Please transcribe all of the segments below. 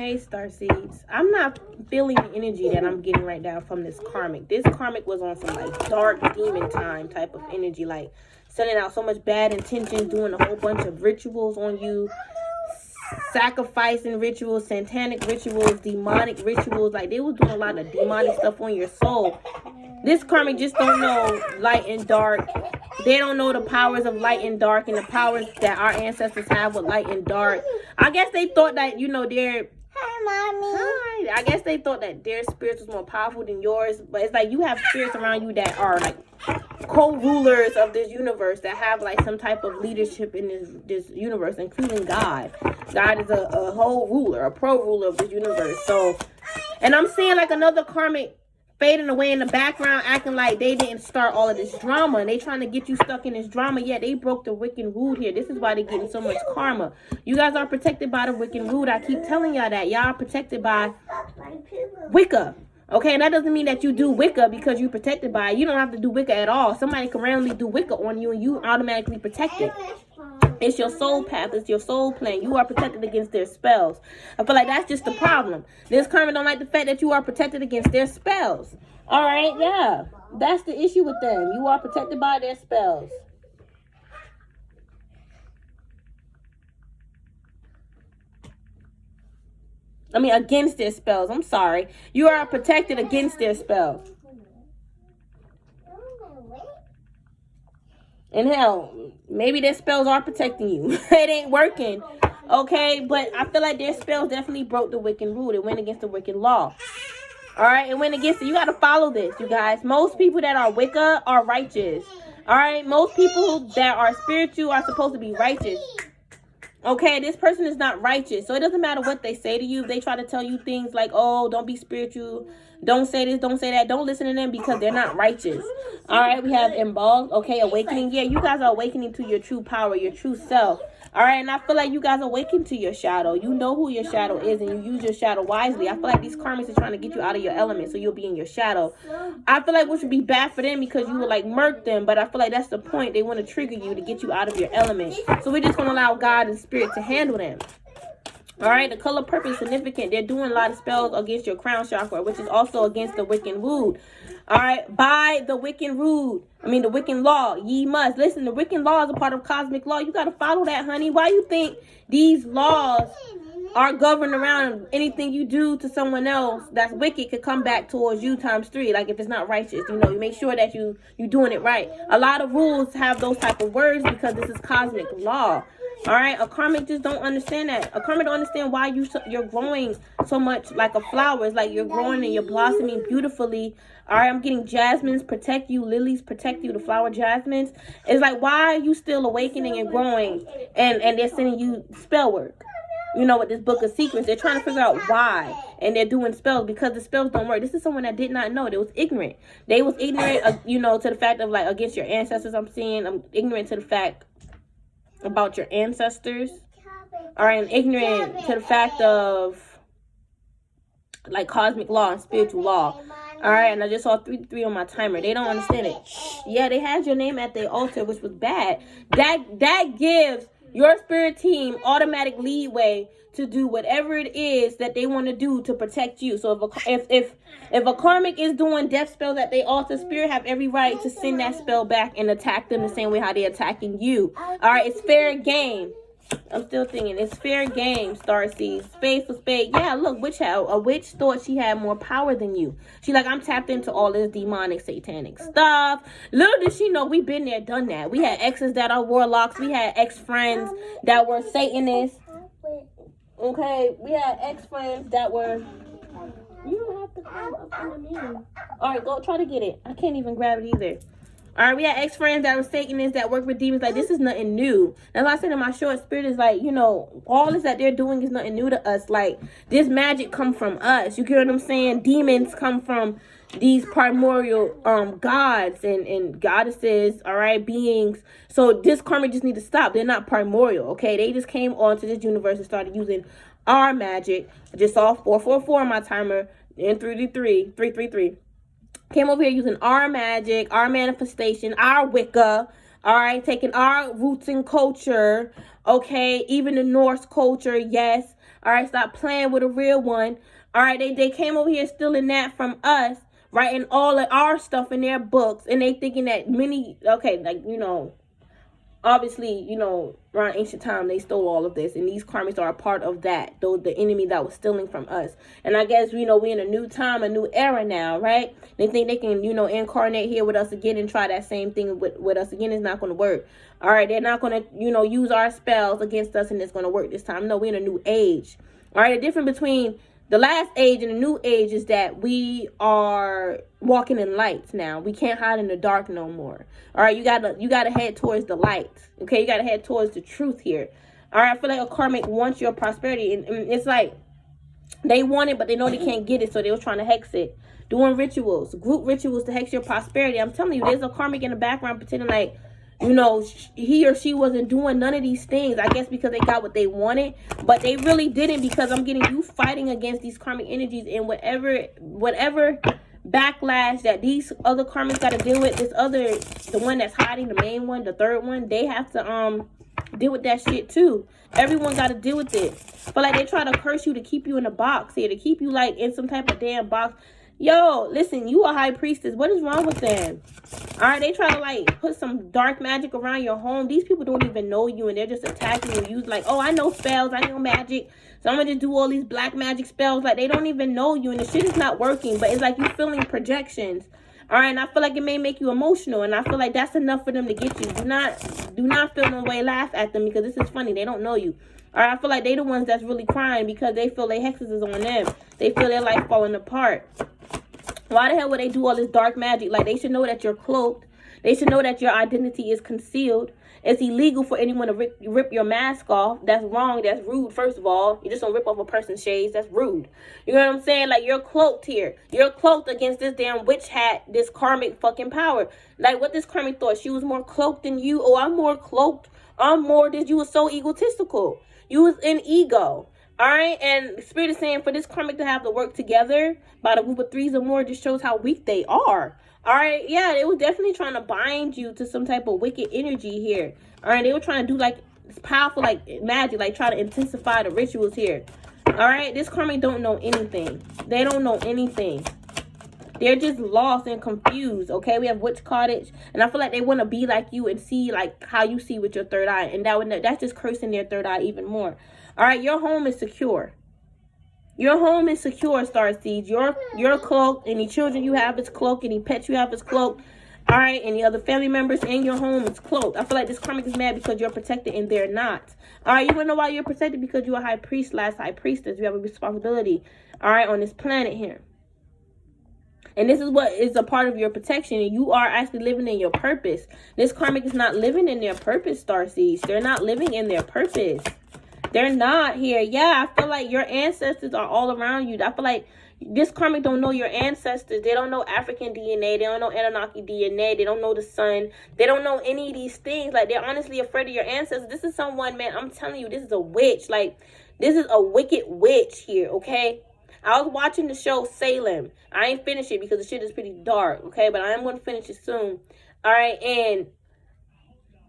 Hey, Starseeds. I'm not feeling the energy that I'm getting right now from this karmic. This karmic was on some like dark demon time type of energy, like sending out so much bad intentions, doing a whole bunch of rituals on you, sacrificing rituals, satanic rituals, demonic rituals. Like they was doing a lot of demonic stuff on your soul. This karmic just don't know light and dark. They don't know the powers of light and dark and the powers that our ancestors have with light and dark. I guess they thought that, you know, their... Hi, Mommy. Hi. I guess they thought that their spirits was more powerful than yours. But it's like you have spirits around you that are like co-rulers of this universe, that have like some type of leadership in this universe, including God. God is a whole ruler, a pro-ruler of this universe. So, and I'm seeing like another karmic fading away in the background, acting like they didn't start all of this drama. And they trying to get you stuck in this drama. Yeah, they broke the Wiccan root here. This is why they're getting so much karma. You guys are protected by the Wiccan root. I keep telling y'all that. Y'all are protected by Wicca. Okay, and that doesn't mean that you do Wicca because you're protected by it. You don't have to do Wicca at all. Somebody can randomly do Wicca on you and you automatically protected. It's your soul path. It's your soul plan. You are protected against their spells. I feel like that's just the problem. This karma don't like the fact that you are protected against their spells. All right, yeah. That's the issue with them. You are protected by their spells. I mean, against their spells. I'm sorry. You are protected against their spells. And hell, maybe their spells are protecting you. It ain't working. Okay, but I feel like their spells definitely broke the Wiccan rule. It went against the Wiccan law. All right, it went against it. You got to follow this, you guys. Most people that are Wicca are righteous. All right, most people that are spiritual are supposed to be righteous. Okay, this person is not righteous. So it doesn't matter what they say to you. They try to tell you things like, oh, don't be spiritual. Don't say this, don't say that. Don't listen to them because they're not righteous. All right, we have embalmed. Okay, awakening. Yeah, you guys are awakening to your true power, your true self. All right, and I feel like you guys awaken to your shadow. You know who your shadow is, and you use your shadow wisely. I feel like these karmics are trying to get you out of your element, so you'll be in your shadow. I feel like which would be bad for them because you would like murk them, but I feel like that's the point. They want to trigger you to get you out of your element. So we're just going to allow God and spirit to handle them. All right, the color purple is significant. They're doing a lot of spells against your crown chakra, which is also against the Wiccan root. All right, by the Wiccan root, the Wiccan law, ye must. Listen, the Wiccan law is a part of cosmic law. You got to follow that, honey. Why you think these laws are governed around anything you do to someone else that's wicked could come back towards you ×3? Like if it's not righteous, you know, you make sure that you're doing it right. A lot of rules have those type of words because this is cosmic law. All right, a karmic just don't understand that. A karmic don't understand why you're growing so much like a flower. It's like you're growing and you're blossoming beautifully. All right, I'm getting jasmines protect you, lilies protect you, the flower jasmines. It's like, why are you still awakening and growing and they're sending you spell work? You know, with this book of secrets, they're trying to figure out why. And they're doing spells because the spells don't work. This is someone that did not know. They was ignorant. They was ignorant, you know, to the fact of like against your ancestors. I'm ignorant to the fact about your ancestors. All right, and ignorant to the fact of like cosmic law and spiritual law. All right, and I just saw 3 on my timer. They don't understand it. Yeah, they had your name at their altar, which was bad. That gives your spirit team automatic leeway to do whatever it is that they want to do to protect you. So if a karmic is doing death spells at their altar, spirit have every right to send that spell back and attack them the same way how they're attacking you. All right, it's fair game. I'm still thinking it's fair game, Starseed. Spade for spade. Yeah, look, a witch thought she had more power than you. She like, I'm tapped into all this demonic, satanic stuff. Little did she know we been there, done that. We had exes that are warlocks. We had ex-friends that were Satanists. Okay, we had ex-friends that were... You don't have to come up on me. All right, go try to get it. I can't even grab it either. All right, we had ex-friends that were Satanists that work with demons. Like, this is nothing new. That's why I said in my short spirit is like, you know, all this that they're doing is nothing new to us. Like, this magic come from us. You get what I'm saying? Demons come from these primordial gods and goddesses, all right, beings. So this karma just need to stop. They're not primordial, okay? They just came onto this universe and started using our magic. I just saw 444 on my timer and 333. Came over here using our magic, our manifestation, our Wicca, all right, taking our roots and culture, okay, even the Norse culture, yes, All right, stop playing with a real one. All right, they came over here stealing that from us, writing all of our stuff in their books, and they thinking that okay, like, you know, obviously, you know, around ancient time, they stole all of this, and these karmics are a part of that, though the enemy that was stealing from us. And I guess, you know, we're in a new time, a new era now, right? They think they can, you know, incarnate here with us again and try that same thing with us again. It's not going to work. All right, they're not going to, you know, use our spells against us, and it's going to work this time. No, we're in a new age. All right, the difference between the last age and the new age is that we are walking in lights now. We can't hide in the dark no more. All right, you gotta head towards the light. Okay, you gotta head towards the truth here. All right, I feel like a karmic wants your prosperity, and it's like they want it, but they know they can't get it, so they were trying to hex it. Doing rituals, group rituals to hex your prosperity. I'm telling you, there's a karmic in the background pretending like, you know, he or she wasn't doing none of these things. I guess because they got what they wanted, but they really didn't, because I'm getting you fighting against these karmic energies, and whatever backlash that these other karmics got to deal with, the one that's hiding, the main one, the third one, they have to deal with that shit too. Everyone got to deal with it. But like, they try to curse you to keep you in a box here, to keep you like in some type of damn box. Yo, listen, you a high priestess. What is wrong with them? All right, they try to like put some dark magic around your home. These people don't even know you, and they're just attacking you. You like, oh, I know spells, I know magic, so I'm gonna just do all these black magic spells. Like, they don't even know you, and the shit is not working. But it's like you feeling projections. All right, and I feel like it may make you emotional, and I feel like that's enough for them to get you. Do not feel no way. Laugh at them, because this is funny. They don't know you. All right, I feel like they the ones that's really crying because they feel their hexes is on them. They feel their life falling apart. Why the hell would they do all this dark magic? Like, they should know that you're cloaked. They should know that your identity is concealed. It's illegal for anyone to rip your mask off. That's wrong. That's rude, first of all. You just don't rip off a person's shades. That's rude. You know what I'm saying? Like, you're cloaked here. You're cloaked against this damn witch hat, this karmic fucking power. Like, what this karmic thought? She was more cloaked than you. Oh, I'm more cloaked. I'm more this. You were so egotistical. You was in ego. All right, and Spirit is saying for this karmic to have to work together by the group of threes or more just shows how weak they are. All right, yeah, they were definitely trying to bind you to some type of wicked energy here. All right, they were trying to do like powerful like magic, like try to intensify the rituals here. All right, this karmic don't know anything. They don't know anything. They're just lost and confused. Okay, we have witch cottage, and I feel like they want to be like you and see like how you see with your third eye, and that's just cursing their third eye even more. All right, your home is secure. Your home is secure, Starseeds. You're cloaked. Any children you have is cloaked. Any pets you have is cloaked. All right, any other family members in your home is cloaked. I feel like this karmic is mad because you're protected and they're not. All right, you want to know why you're protected? Because you're a high priest, last high priestess. You have a responsibility, all right, on this planet here. And this is what is a part of your protection. And you are actually living in your purpose. This karmic is not living in their purpose, Starseeds. They're not living in their purpose. They're not here. Yeah, I feel like your ancestors are all around you. I feel like this karmic don't know your ancestors. They don't know African DNA. They don't know Anunnaki DNA. They don't know the sun. They don't know any of these things. Like, they're honestly afraid of your ancestors. This is someone, man, I'm telling you, this is a witch. Like, this is a wicked witch here, okay? I was watching the show Salem. I ain't finished it because the shit is pretty dark, okay? But I am going to finish it soon. All right, and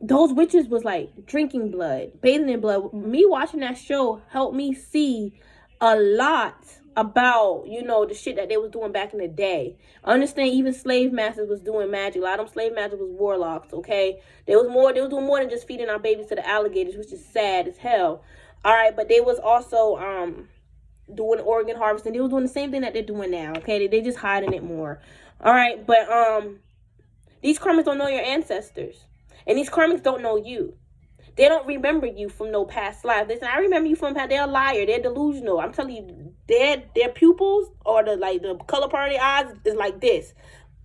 those witches was like drinking blood, bathing in blood. Me watching that show helped me see a lot about, you know, the shit that they was doing back in the day. I understand even slave masters was doing magic. A lot of them slave masters was warlocks, okay? They was doing more than just feeding our babies to the alligators, which is sad as hell. All right, but they was also doing organ harvesting. They was doing the same thing that they're doing now, okay? They just hiding it more. All right, but these karmics don't know your ancestors. And these karmics don't know you. They don't remember you from no past life. Listen, I remember you from past. They're a liar. They're delusional. I'm telling you, their pupils or the color part of their eyes is like this,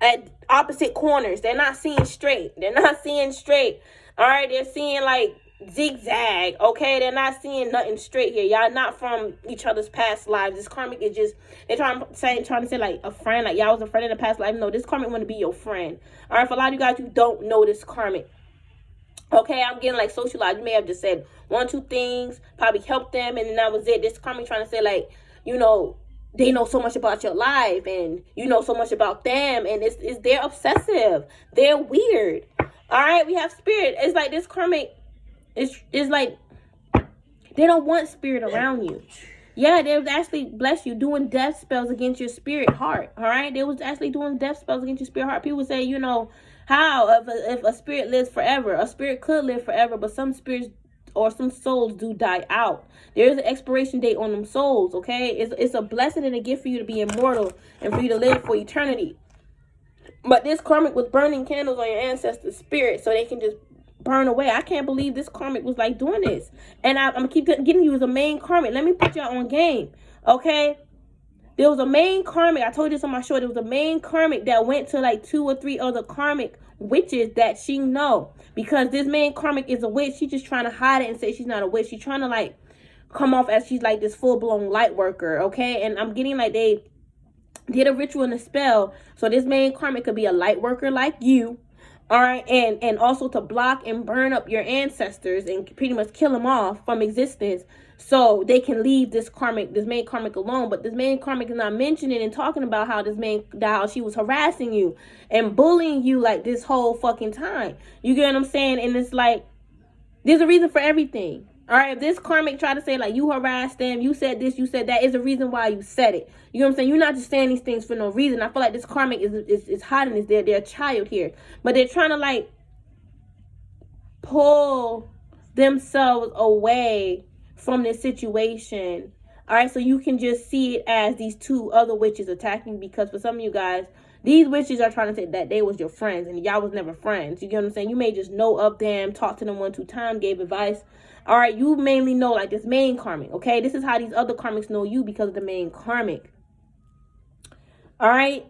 at opposite corners. They're not seeing straight. They're not seeing straight. All right, they're seeing like zigzag. Okay, they're not seeing nothing straight here. Y'all not from each other's past lives. This karmic is just, they're trying to say like a friend, like y'all was a friend in the past life. No, this karmic want to be your friend. All right, for a lot of you guys who don't know this karmic. Okay, I'm getting like socialized. You may have just said one, two things, probably helped them, and then that was it. This karmic trying to say like, you know, they know so much about your life, and you know so much about them, and they're obsessive. They're weird. All right, we have spirit. It's like this karmic is like they don't want spirit around you. Yeah, they was actually, bless you, doing death spells against your spirit heart. All right, they was actually doing death spells against your spirit heart. People say, you know, how if a spirit lives forever, a spirit could live forever, but some spirits or some souls do die out. There is an expiration date on them souls. Okay, it's a blessing and a gift for you to be immortal and for you to live for eternity. But this karmic was burning candles on your ancestors' spirit so they can just burn away. I can't believe this karmic was like doing this. And I'm going to keep getting you as a main karmic. Let me put y'all on game. Okay? There was a main karmic. I told you this on my show. There was a main karmic that went to like 2 or 3 other karmic witches that she know. Because this main karmic is a witch. She's just trying to hide it and say she's not a witch. She's trying to like come off as she's like this full-blown light worker. Okay? And I'm getting like they did a ritual and a spell. So this main karmic could be a light worker like you. All right, and also to block and burn up your ancestors and pretty much kill them off from existence so they can leave this main karmic alone. But this main karmic is not mentioning and talking about how she was harassing you and bullying you like this whole fucking time. You get what I'm saying? And it's like, there's a reason for everything. All right, if this karmic try to say like you harassed them, you said this, you said that, is a reason why you said it. You know what I'm saying? You're not just saying these things for no reason. I feel like this karmic is hiding this. They're a child here, but they're trying to like pull themselves away from this situation. All right, so you can just see it as these 2 other witches attacking, because for some of you guys, these witches are trying to say that they was your friends and y'all was never friends. You get what I'm saying? You may just know of them, talk to them 1-2 times, gave advice. All right, you mainly know like this main karmic, okay? This is how these other karmics know you, because of the main karmic. All right?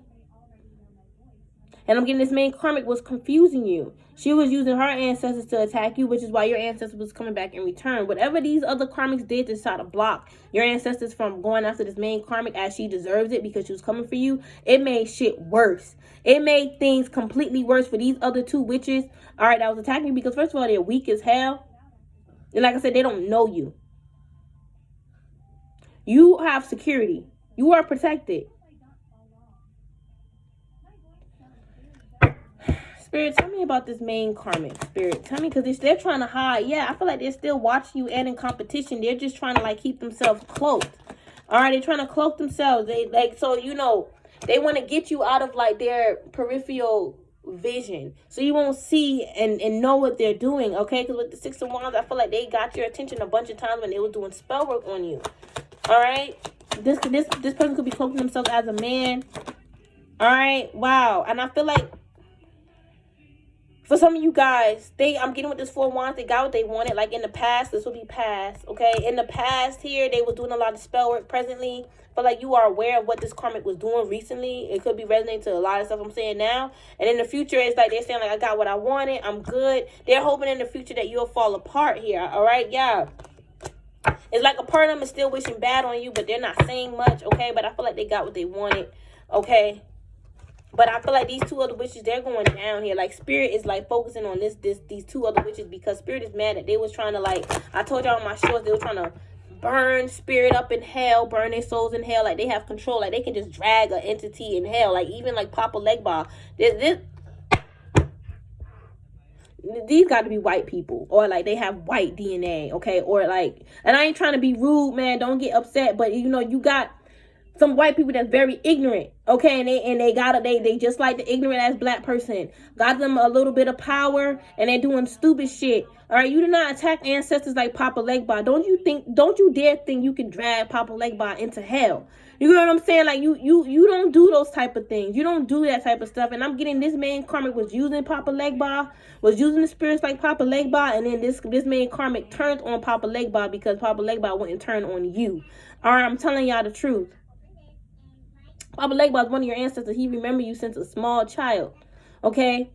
And I'm getting this main karmic was confusing you. She was using her ancestors to attack you, which is why your ancestors was coming back in return. Whatever these other karmics did to try to block your ancestors from going after this main karmic as she deserves it because she was coming for you, it made shit worse. It made things completely worse for these other 2 witches, all right, that was attacking you, because first of all, they're weak as hell. And like I said, they don't know you. You have security. You are protected. Spirit, tell me about this main karmic. Spirit, tell me, because they're trying to hide. Yeah, I feel like they're still watching you and in competition. They're just trying to like keep themselves cloaked. All right, they're trying to cloak themselves. They like, so you know, they want to get you out of like their peripheral vision, so you won't see and know what they're doing. Okay, because with the 6 of Wands, I feel like they got your attention a bunch of times when they were doing spell work on you. All right, this person could be cloaking themselves as a man. All right, wow. And I feel like for some of you guys, I'm getting with this 4 of Wands, they got what they wanted. Like in the past, this will be past, okay? In the past here, they were doing a lot of spell work. Presently, but like you are aware of what this karmic was doing recently. It could be resonating to a lot of stuff I'm saying now. And in the future, it's like they're saying like, I got what I wanted, I'm good. They're hoping in the future that you'll fall apart here, all right? Yeah. It's like a part of them is still wishing bad on you, but they're not saying much, okay? But I feel like they got what they wanted, okay? But I feel like these 2 other witches, they're going down here. Like, Spirit is, like, focusing on these 2 other witches, because Spirit is mad that they was trying to, like, I told y'all on my shorts, they were trying to burn Spirit up in hell, burn their souls in hell. Like, they have control. Like, they can just drag an entity in hell. Like, even, like, Papa Legba. These got to be white people, or like they have white DNA, okay? Or like, and I ain't trying to be rude, man. Don't get upset, but you know, you got some white people that's very ignorant, okay? And they just like the ignorant ass black person. Got them a little bit of power, and they're doing stupid shit. All right, you do not attack ancestors like Papa Legba. Don't you dare think you can drag Papa Legba into hell. You know what I'm saying? Like, you don't do those type of things. You don't do that type of stuff. And I'm getting this main karmic was using Papa Legba, was using the spirits like Papa Legba, and then this main karmic turned on Papa Legba because Papa Legba wouldn't turn on you. All right, I'm telling y'all the truth. Papa Legba is one of your ancestors. He remembers you since a small child, okay?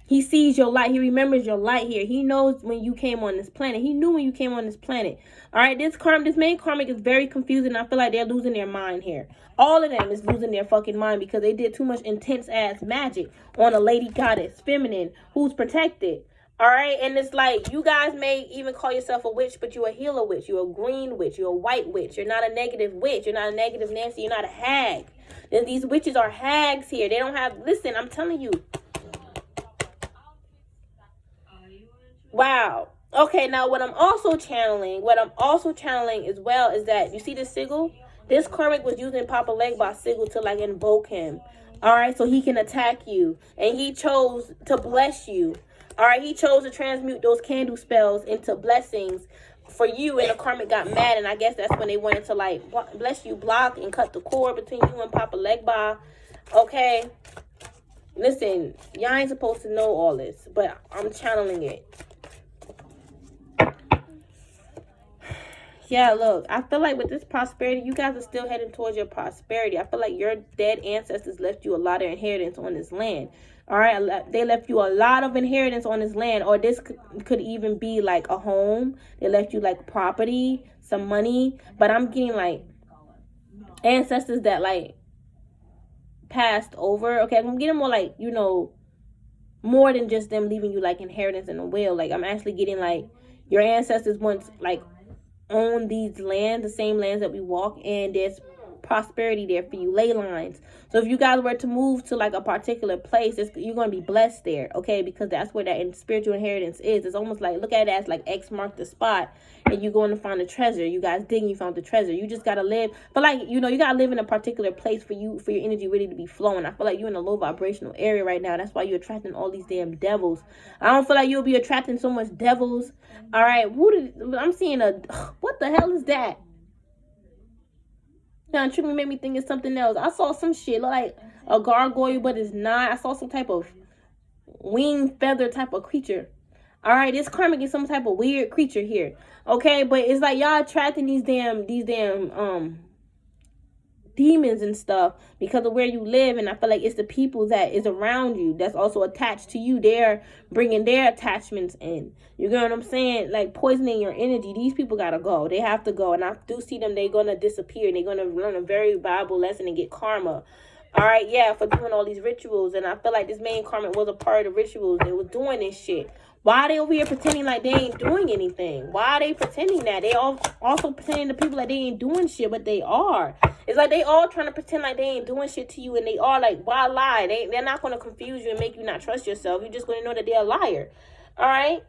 He sees your light. He remembers your light here. He knows when you came on this planet. He knew when you came on this planet. All right, this main karmic is very confusing. I feel like they're losing their mind here. All of them is losing their fucking mind because they did too much intense ass magic on a lady goddess, feminine, who's protected. All right, and it's like you guys may even call yourself a witch, but you're a healer witch. You're a green witch. You're a white witch. You're not a negative witch. You're not a negative Nancy. You're not a hag. These witches are hags here. They don't have, listen, I'm telling you. Wow. Okay, now what I'm also channeling as well is that, you see this sigil? This karmic was using Papa Legba's sigil to like invoke him. Alright, so he can attack you. And he chose to bless you. Alright, he chose to transmute those candle spells into blessings for you, and the karmic got mad, and I guess that's when they wanted to like bless you, block and cut the cord between you and Papa Legba. Okay? Listen, y'all ain't supposed to know all this, but I'm channeling it. Yeah, look, I feel like with this prosperity, you guys are still heading towards your prosperity. I feel like your dead ancestors left you a lot of inheritance on this land. All right, they left you a lot of inheritance on this land, or this could even be like a home. They left you like property, some money, but I'm getting like ancestors that like passed over. Okay, I'm getting more like, you know, more than just them leaving you like inheritance in a will. Like, I'm actually getting like your ancestors once like own these lands, the same lands that we walk in. There's prosperity there for you, ley lines. So if you guys were to move to like a particular place, you're going to be blessed there, okay? Because that's where that spiritual inheritance is. It's almost like, look at it as like X marked the spot, and you're going to find the treasure. You guys dig and you found the treasure. You just got to live, but like, you know, you got to live in a particular place for your energy really to be flowing. I feel like you're in a low vibrational area right now. That's why you're attracting all these damn devils. I don't feel like you'll be attracting so much devils. All right, I'm seeing what the hell is that? Now, it made me think it's something else. I saw some shit like a gargoyle, but it's not. I saw some type of wing feather type of creature. All right, this karmic is some type of weird creature here. Okay, but it's like y'all attracting these damn demons and stuff because of where you live, and I feel like it's the people that is around you that's also attached to you. They're bringing their attachments in. You get what I'm saying? Like poisoning your energy. These people gotta go. They have to go, and I do see them. They're gonna disappear, and they're gonna learn a very valuable lesson and get karma. All right, yeah, for doing all these rituals, and I feel like this main karmic was a part of the rituals. They was doing this shit. Why are they over here pretending like they ain't doing anything? Why are they pretending that? They also pretending to people like they ain't doing shit, but they are. It's like they all trying to pretend like they ain't doing shit to you, and they are like, why lie? They're not going to confuse you and make you not trust yourself. You're just going to know that they're a liar. All right?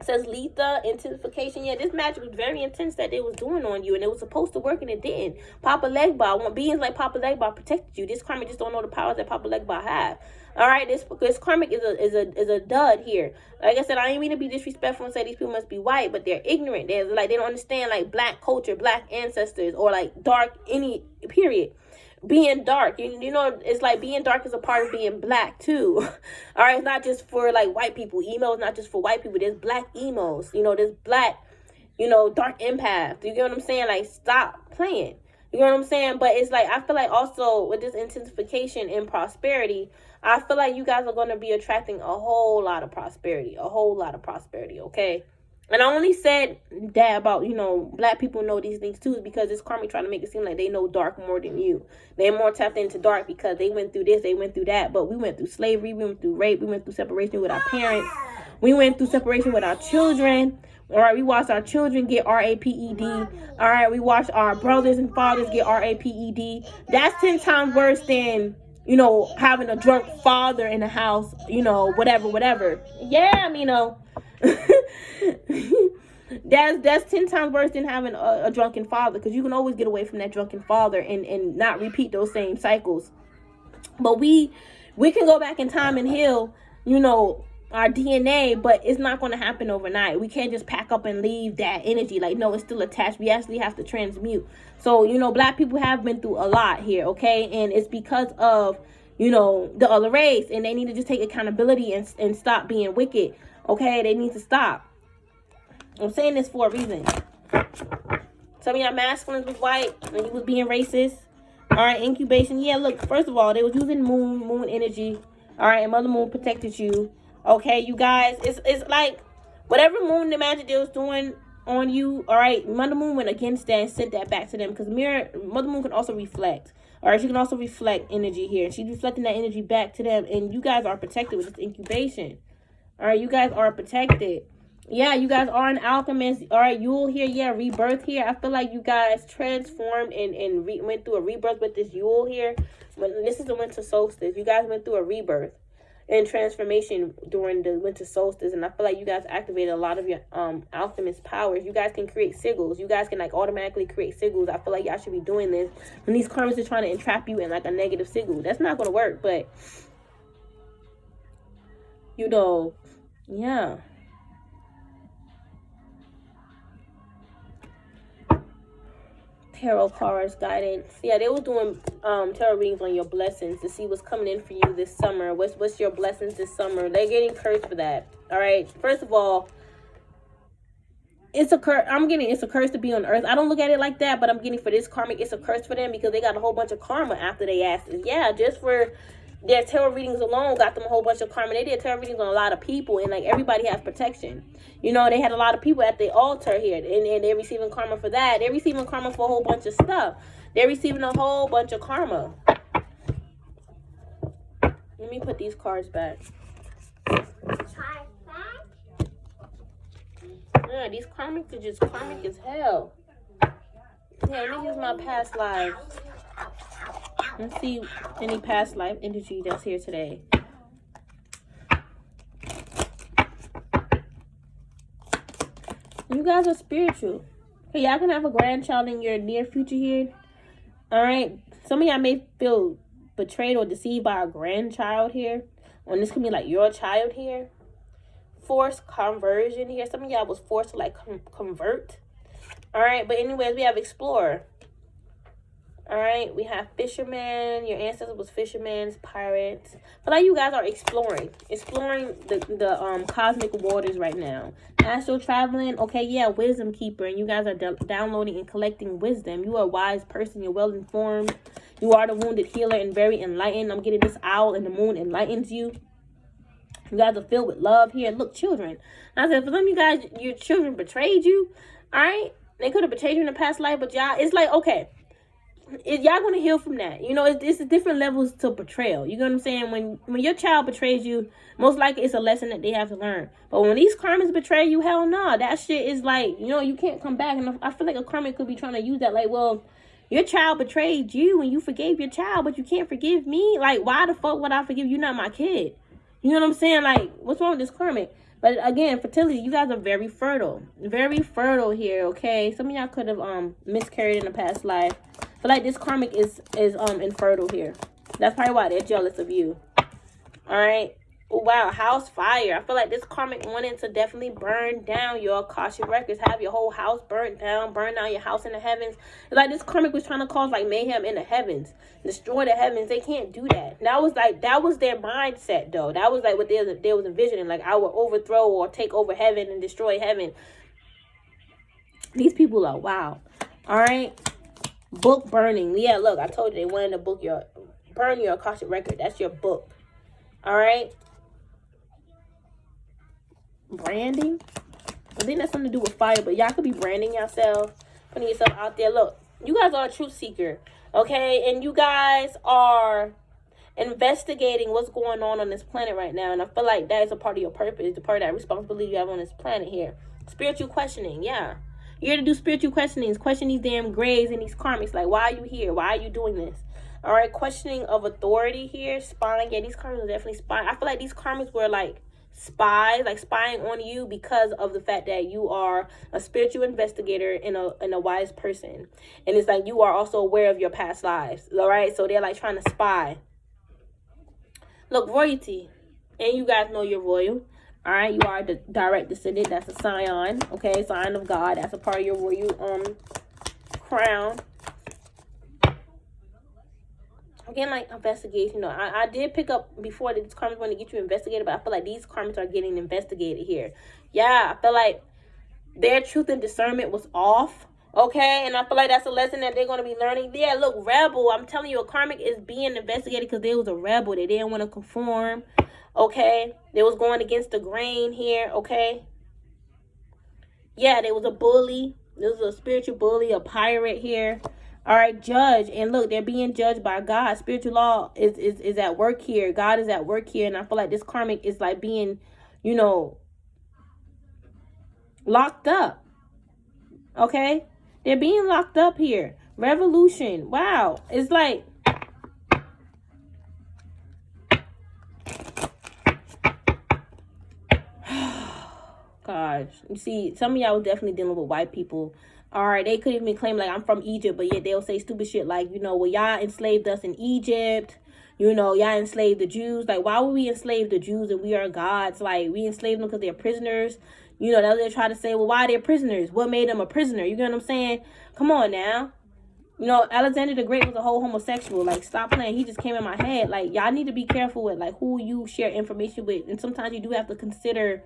It says Letha, intensification. Yeah, this magic was very intense that they was doing on you, and it was supposed to work, and it didn't. Papa Legba, beings like Papa Legba protected you. This karmic just don't know the powers that Papa Legba have. All right, this karmic is a dud here. Like I said, I ain't mean to be disrespectful and say these people must be white, but they're ignorant. They're like, they don't understand like black culture, black ancestors, or like dark any period. Being dark, you know, it's like being dark is a part of being black too. All right, it's not just for like white people. Emo is not just for white people. There's black emos, you know, there's black, you know, dark empath. You get what I'm saying? Like, stop playing. You know what I'm saying? But it's like, I feel like also with this intensification in prosperity, I feel like you guys are going to be attracting a whole lot of prosperity. A whole lot of prosperity, okay? And I only said that about, you know, black people know these things too, is because this karmic trying to make it seem like they know dark more than you. They're more tapped into dark because they went through this, they went through that. But we went through slavery, we went through rape, we went through separation with our parents. We went through separation with our children. All right, we watched our children get RAPED. All right, we watched our brothers and fathers get RAPED. That's 10 times worse than, you know, having a drunk father in the house, you know, whatever. Yeah, I mean, you know. That's 10 times worse than having a drunken father, because you can always get away from that drunken father and not repeat those same cycles. But we can go back in time and heal, you know, our DNA, but it's not going to happen overnight. We can't just pack up and leave that energy. Like, no, it's still attached. We actually have to transmute. So, you know, black people have been through a lot here, okay? And it's because of, you know, the other race, and they need to just take accountability and stop being wicked, okay? They need to stop. I'm saying this for a reason. Some of y'all masculines was white and you was being racist. All right, incubation. Yeah, look, first of all, they was using moon energy. All right, and Mother Moon protected you. Okay, you guys, it's like whatever moon the magic they was doing on you, all right, Mother Moon went against that and sent that back to them, because Mother Moon can also reflect. All right, she can also reflect energy here. She's reflecting that energy back to them, and you guys are protected with this incubation. All right, you guys are protected. Yeah, you guys are an alchemist. All right, Yule here. Yeah, rebirth here. I feel like you guys transformed and went through a rebirth with this Yule here. This is the winter solstice. You guys went through a rebirth. and transformation during the winter solstice. And I feel like you guys activated a lot of your alchemist powers. You guys can create sigils. You guys can like automatically create sigils. I feel like y'all should be doing this when these karmas are trying to entrap you in like a negative sigil. That's not going to work, but you know, yeah. Tarot cards, guidance. Yeah, they were doing tarot readings on your blessings to see what's coming in for you this summer. What's your blessings this summer? They're getting cursed for that. All right. First of all, it's a curse. It's a curse to be on earth. I don't look at it like that, but I'm getting for this karmic, it's a curse for them because they got a whole bunch of karma after they asked. Yeah, just for their tarot readings alone got them a whole bunch of karma. They did tarot readings on a lot of people, and like everybody has protection. You know, they had a lot of people at the altar here, and they're receiving karma for that. They're receiving karma for a whole bunch of stuff. They're receiving a whole bunch of karma. Let me put these cards back. Yeah, these karmics are just karmic as hell. Yeah, let me use my past lives. Let's see any past life energy that's here today. You guys are spiritual. Okay, y'all can have a grandchild in your near future here. Alright. Some of y'all may feel betrayed or deceived by a grandchild here. Or this could be like your child here. Forced conversion here. Some of y'all was forced to like convert. Alright, but anyways, we have explorer. Alright, we have fisherman. Your ancestor was fishermen, pirates. But like you guys are exploring the cosmic waters right now. Astral traveling. Okay, yeah, wisdom keeper. And you guys are downloading and collecting wisdom. You are a wise person. You're well informed. You are the wounded healer and very enlightened. I'm getting this owl and the moon enlightens you. You guys are filled with love here. Look, children. I said, for some of you guys, your children betrayed you. Alright, they could have betrayed you in the past life, but y'all, it's like, okay, y'all gonna heal from that. You know, it's different levels to betrayal. You know what I'm saying? When your child betrays you, most likely it's a lesson that they have to learn. But when these karmas betray you, hell no, that shit is like, you know, you can't come back. And I feel like a karmic could be trying to use that, like, well, your child betrayed you and you forgave your child, but you can't forgive me. Like, why the fuck would I forgive you? Not my kid. You know what I'm saying? Like, what's wrong with this karmic? But again, fertility, you guys are very fertile. Very fertile here, okay? Some of y'all could have miscarried in a past life. But like this karmic is infertile here. That's probably why they're jealous of you. Alright. Oh, wow, house fire. I feel like this karmic wanted to definitely burn down your Akashic records. Have your whole house burn down your house in the heavens. It's like this karmic was trying to cause like mayhem in the heavens. Destroy the heavens. They can't do that. That was their mindset though. That was like what they was envisioning. Like, I will overthrow or take over heaven and destroy heaven. These people are wow. Alright. Book burning. Yeah, look, I told you they wanted to burn your Akashic record. That's your book. Alright. Branding. I think that's something to do with fire, but y'all could be branding yourself, putting yourself out there. Look, you guys are a truth seeker, okay? And you guys are investigating what's going on this planet right now. And I feel like that is a part of your purpose, the part of that responsibility you have on this planet here. Spiritual questioning, yeah. You're here to do spiritual questionings. Question these damn grays and these karmics. Like, why are you here? Why are you doing this? All right, questioning of authority here. Spying. Yeah, these karmics are definitely spying. I feel like these karmics were like spies, like spying on you because of the fact that you are a spiritual investigator and a wise person. And it's like you are also aware of your past lives. All right, so they're like trying to spy. Look, royalty. And you guys know you're royal. All right, you are the direct descendant. That's a SCION. Okay, sign of God. That's a part of your royal crown. Again, like investigation. No, I did pick up before that these karmas want to get you investigated, but I feel like these karmas are getting investigated here. Yeah, I feel like their truth and discernment was off. Okay, and I feel like that's a lesson that they're going to be learning. Yeah, look, rebel. I'm telling you, a karmic is being investigated because they was a rebel. They didn't want to conform. Okay, they was going against the grain here. Okay, yeah, they was a bully. There was a spiritual bully, a pirate here. All right, judge. And look, they're being judged by God. Spiritual law is at work here. God is at work here. And I feel like this karmic is like being, you know, locked up. Okay? They're being locked up here. Revolution. Wow. It's like, gosh. You see, some of y'all was definitely dealing with white people. All right, they could even claim like I'm from Egypt, but yet they'll say stupid shit like, you know, well, y'all enslaved us in Egypt. You know, y'all enslaved the Jews. Like, why would we enslave the Jews and we are gods? Like, we enslaved them because they're prisoners. You know, that's what they try to say. Well, why are they prisoners? What made them a prisoner? You get what I'm saying? Come on now. You know, Alexander the Great was a whole homosexual. Like, stop playing. He just came in my head. Like, y'all need to be careful with, like, who you share information with. And sometimes you do have to consider,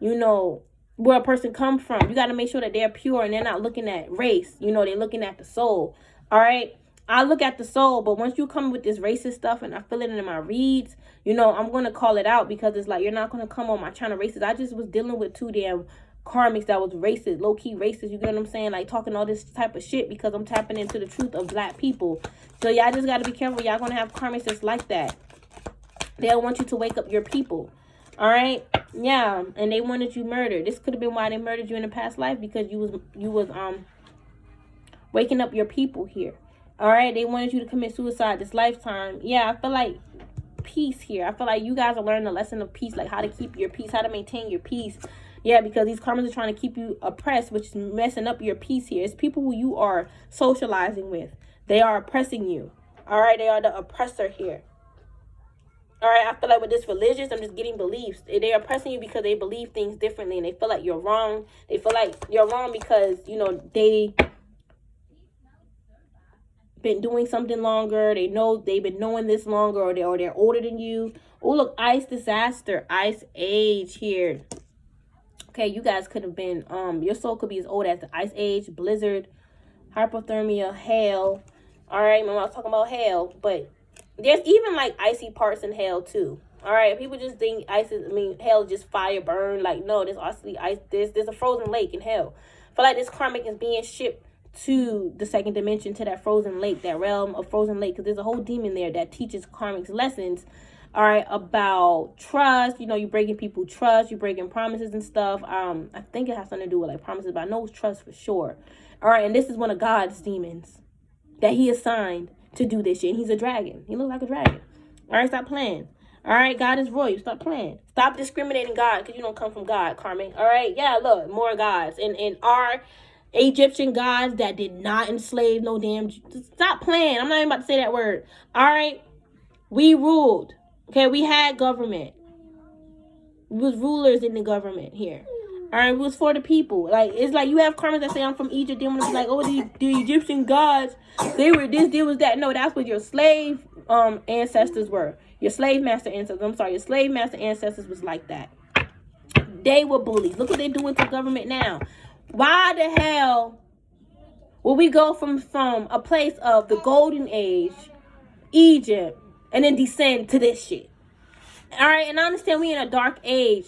you know, where a person comes from. You got to make sure that they're pure and they're not looking at race. You know, they're looking at the soul. All right? I look at the soul, but once you come with this racist stuff and I feel it in my reads, you know, I'm going to call it out because it's like, you're not going to come on my channel racist. I just was dealing with 2 damn karmics that was racist, low-key racist, you get what I'm saying? Like, talking all this type of shit because I'm tapping into the truth of black people. So y'all just got to be careful. Y'all going to have karmics that's like that. They'll want you to wake up your people. All right? Yeah, and they wanted you murdered. This could have been why they murdered you in a past life, because you was waking up your people here. All right? They wanted you to commit suicide this lifetime. Yeah, I feel like peace here. I feel like you guys are learning the lesson of peace, like how to keep your peace, how to maintain your peace. Yeah, because these karmas are trying to keep you oppressed, which is messing up your peace here. It's people who you are socializing with. They are oppressing you. All right, they are the oppressor here. All right, I feel like with this religious, I'm just getting beliefs. They're oppressing you because they believe things differently and they feel like you're wrong. They feel like you're wrong because, you know, they been doing something longer. They know they've been knowing this longer, or they're older than you. Oh, look, ice disaster, ice age here. Okay, you guys could have been, your soul could be as old as the ice age, blizzard, hypothermia, hail. All right, remember I was talking about hail, but there's even like icy parts in hell too. All right, people just think hell is just fire, burn. Like, no, there's actually ice. There's a frozen lake in hell. I feel like this karmic is being shipped to the second dimension, to that frozen lake, that realm of frozen lake, because there's a whole demon there that teaches karmics lessons. All right, about trust. You know, you breaking people trust, you breaking promises and stuff. I think it has something to do with like promises, but I know it's trust for sure. All right, and this is one of God's demons that he assigned to do this shit. And he's a dragon. He looks like a dragon. All right, stop playing. All right, God is royal. Stop playing. Stop discriminating God, because you don't come from God, karmic. All right, yeah, look, more gods. And our Egyptian gods that did not enslave no damn. Stop playing. I'm not even about to say that word. All right, we ruled. Okay, we had government. We was rulers in the government here. All right, it was for the people. Like, it's like you have karmas that say I'm from Egypt. Then when it's like, oh, the Egyptian gods, they were this, they was that. No, that's what your slave ancestors were. Your slave master ancestors. I'm sorry, your slave master ancestors was like that. They were bullies. Look what they're doing to government now. Why the hell will we go from a place of the golden age, Egypt, and then descend to this shit? All right, and I understand we in a dark age.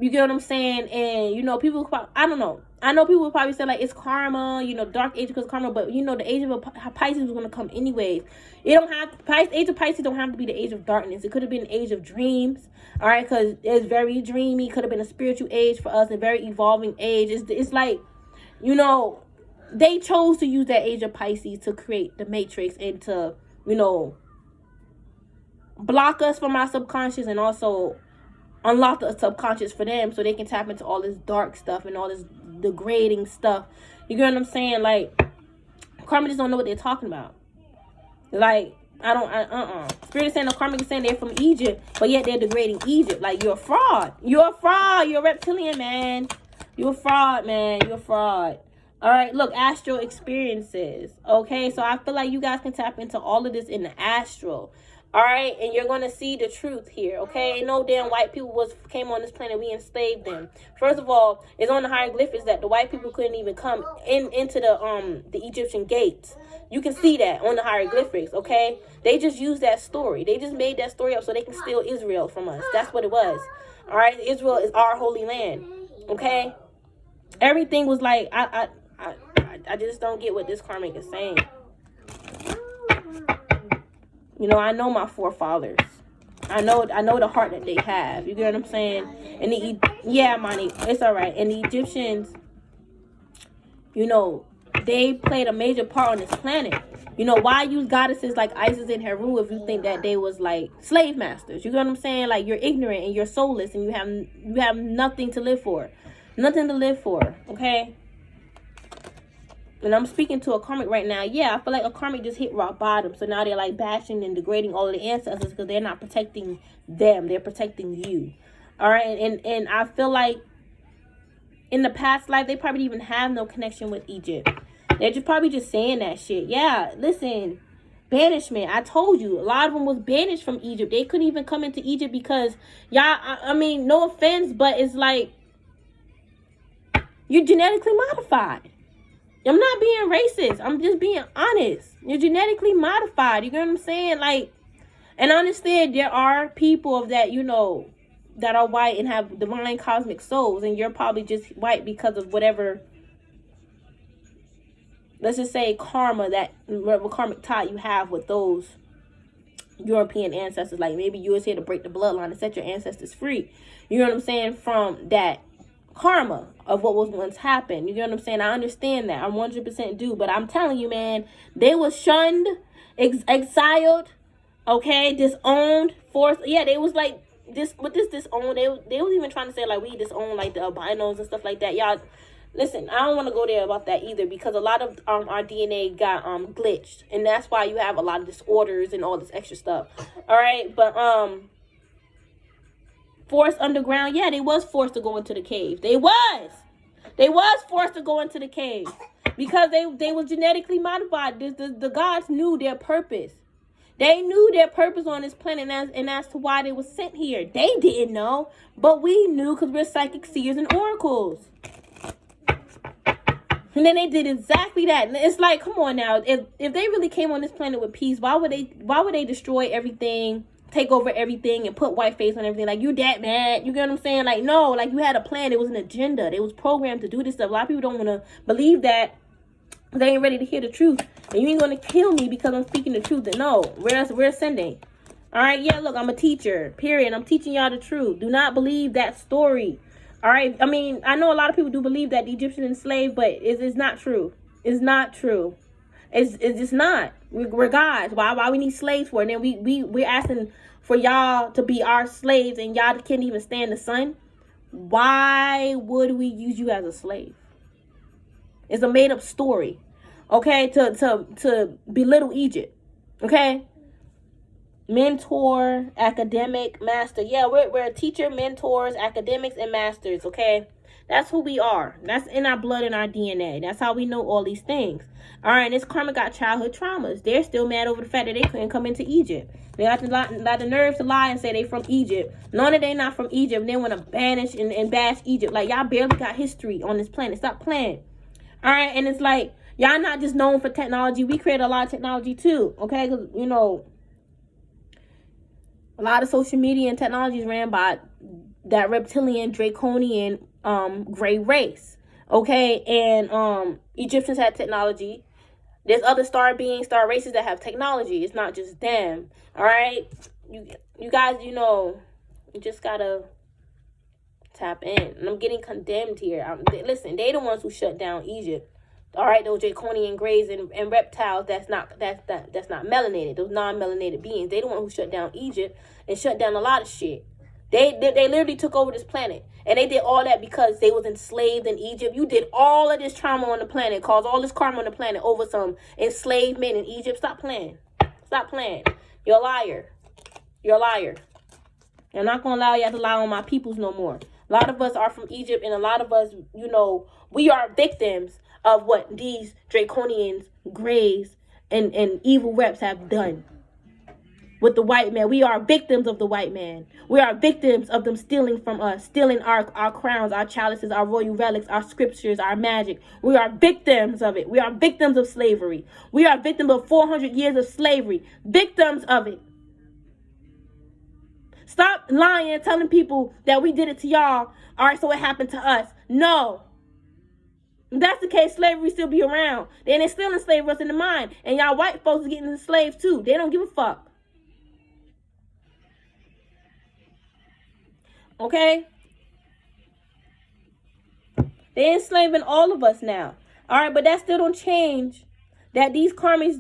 You get what I'm saying? And, you know, people, I don't know. I know people will probably say, like, it's karma, you know, dark age because karma. But, you know, the age of Pisces was going to come anyways. It don't have, age of Pisces don't have to be the age of darkness. It could have been the age of dreams, all right? Because it's very dreamy. Could have been a spiritual age for us, a very evolving age. It's like, you know, they chose to use that age of Pisces to create the Matrix and to, you know, block us from our subconscious and also unlock the subconscious for them so they can tap into all this dark stuff and all this degrading stuff. You get what I'm saying? Like, karma just don't know what they're talking about. Like, Spirit is saying the karmic is saying they're from Egypt, but yet they're degrading Egypt. Like, you're a fraud. You're a fraud. You're a reptilian, man. You're a fraud, man. You're a fraud. All right, look, astral experiences. Okay, so I feel like you guys can tap into all of this in the astral. All right, and you're going to see the truth here, okay? Ain't no damn white people came on this planet. We enslaved them. First of all, it's on the hieroglyphics that the white people couldn't even come into the Egyptian gates. You can see that on the hieroglyphics, okay? They just used that story. They just made that story up so they can steal Israel from us. That's what it was. All right, Israel is our holy land, okay? Everything was like, I just don't get what this karmic is saying. You know, I know my forefathers. I know the heart that they have. You get what I'm saying? And yeah, money, it's all right. And the Egyptians, you know, they played a major part on this planet. You know, why use goddesses like Isis and Heru if you think that they was like slave masters? You get what I'm saying? Like, you're ignorant and you're soulless and you have nothing to live for. Nothing to live for, okay? And I'm speaking to a karmic right now. Yeah, I feel like a karmic just hit rock bottom. So now they're like bashing and degrading all of the ancestors because they're not protecting them. They're protecting you. All right. And I feel like in the past life, they probably even have no connection with Egypt. They're just probably just saying that shit. Yeah, listen. Banishment. I told you. A lot of them was banished from Egypt. They couldn't even come into Egypt because, y'all, I mean, no offense, but it's like you're genetically modified. I'm not being racist. I'm just being honest. You're genetically modified. You get what I'm saying? Like, and I understand there are people of that, you know, that are white and have divine cosmic souls. And you're probably just white because of whatever, let's just say, karma, that whatever karmic tie you have with those European ancestors. Like, maybe you was here to break the bloodline and set your ancestors free. You know what I'm saying? From that karma of what was once happened. You know what I'm saying? I understand that. I 100% do. But I'm telling you, man, they was shunned, exiled, okay, disowned, forced. Yeah, they was like, disowned. They was even trying to say, like, we disown, like, the albinos and stuff like that. Y'all, listen, I don't want to go there about that either, because a lot of our DNA got glitched. And that's why you have a lot of disorders and all this extra stuff. All right? But, forced underground. Yeah, they was forced to go into the cave. They was forced to go into the cave because they was genetically modified. The gods knew their purpose. They knew their purpose on this planet, and as to why they was sent here. They didn't know, but we knew because we're psychic seers and oracles. And then they did exactly that. And it's like, come on now, if they really came on this planet with peace, why would they destroy everything, take over everything, and put white face on everything? Like, you that mad? You get what I'm saying? Like, no, like, you had a plan. It was an agenda. They was programmed to do this stuff. A lot of people don't want to believe that. They ain't ready to hear the truth. And you ain't going to kill me because I'm speaking the truth. And no, we're ascending. All right, yeah, look, I'm a teacher, period. I'm teaching y'all the truth. Do not believe that story. All right, I mean, I know a lot of people do believe that the Egyptians enslaved, but it's not true. It's not true. It's just not. We're gods. Why we need slaves for? And then we're asking for y'all to be our slaves, and y'all can't even stand the sun. Why would we use you as a slave? It's a made up story, okay? To belittle Egypt, okay? Mentor, academic, master. Yeah, we're a teacher, mentors, academics, and masters, okay? That's who we are. That's in our blood and our DNA. That's how we know all these things. All right, and this karma got childhood traumas. They're still mad over the fact that they couldn't come into Egypt. They got the nerve to lie and say they from Egypt. Knowing that they not from Egypt, they want to banish and bash Egypt. Like, y'all barely got history on this planet. Stop playing. All right, and it's like, y'all not just known for technology. We create a lot of technology too, okay? Because, you know, a lot of social media and technology is ran by that reptilian, draconian, gray race, okay? And Egyptians had technology. There's other star beings, star races that have technology. It's not just them, all right? You guys, you know, you just gotta tap in. And I'm getting condemned here. Listen, they the ones who shut down Egypt. All right, those draconian grays and reptiles that's not melanated, those non-melanated beings. They the one who shut down Egypt and shut down a lot of shit. They literally took over this planet. And they did all that because they was enslaved in Egypt. You did all of this trauma on the planet, caused all this karma on the planet over some enslavement in Egypt. Stop playing. Stop playing. You're a liar. You're a liar. I'm not going to allow y'all to lie on my peoples no more. A lot of us are from Egypt, and a lot of us, you know, we are victims of what these draconians, grays, and evil reps have done with the white man. We are victims of the white man. We are victims of them stealing from us, stealing our crowns, our chalices, our royal relics, our scriptures, our magic. We are victims of it. We are victims of slavery. We are victims of 400 years of slavery. Victims of it. Stop lying and telling people that we did it to y'all. All right, so it happened to us. No. If that's the case, slavery still be around. Then they still enslave us in the mind. And y'all white folks are getting enslaved too. They don't give a fuck. Okay? They're enslaving all of us now. All right, but that still don't change that these karmics,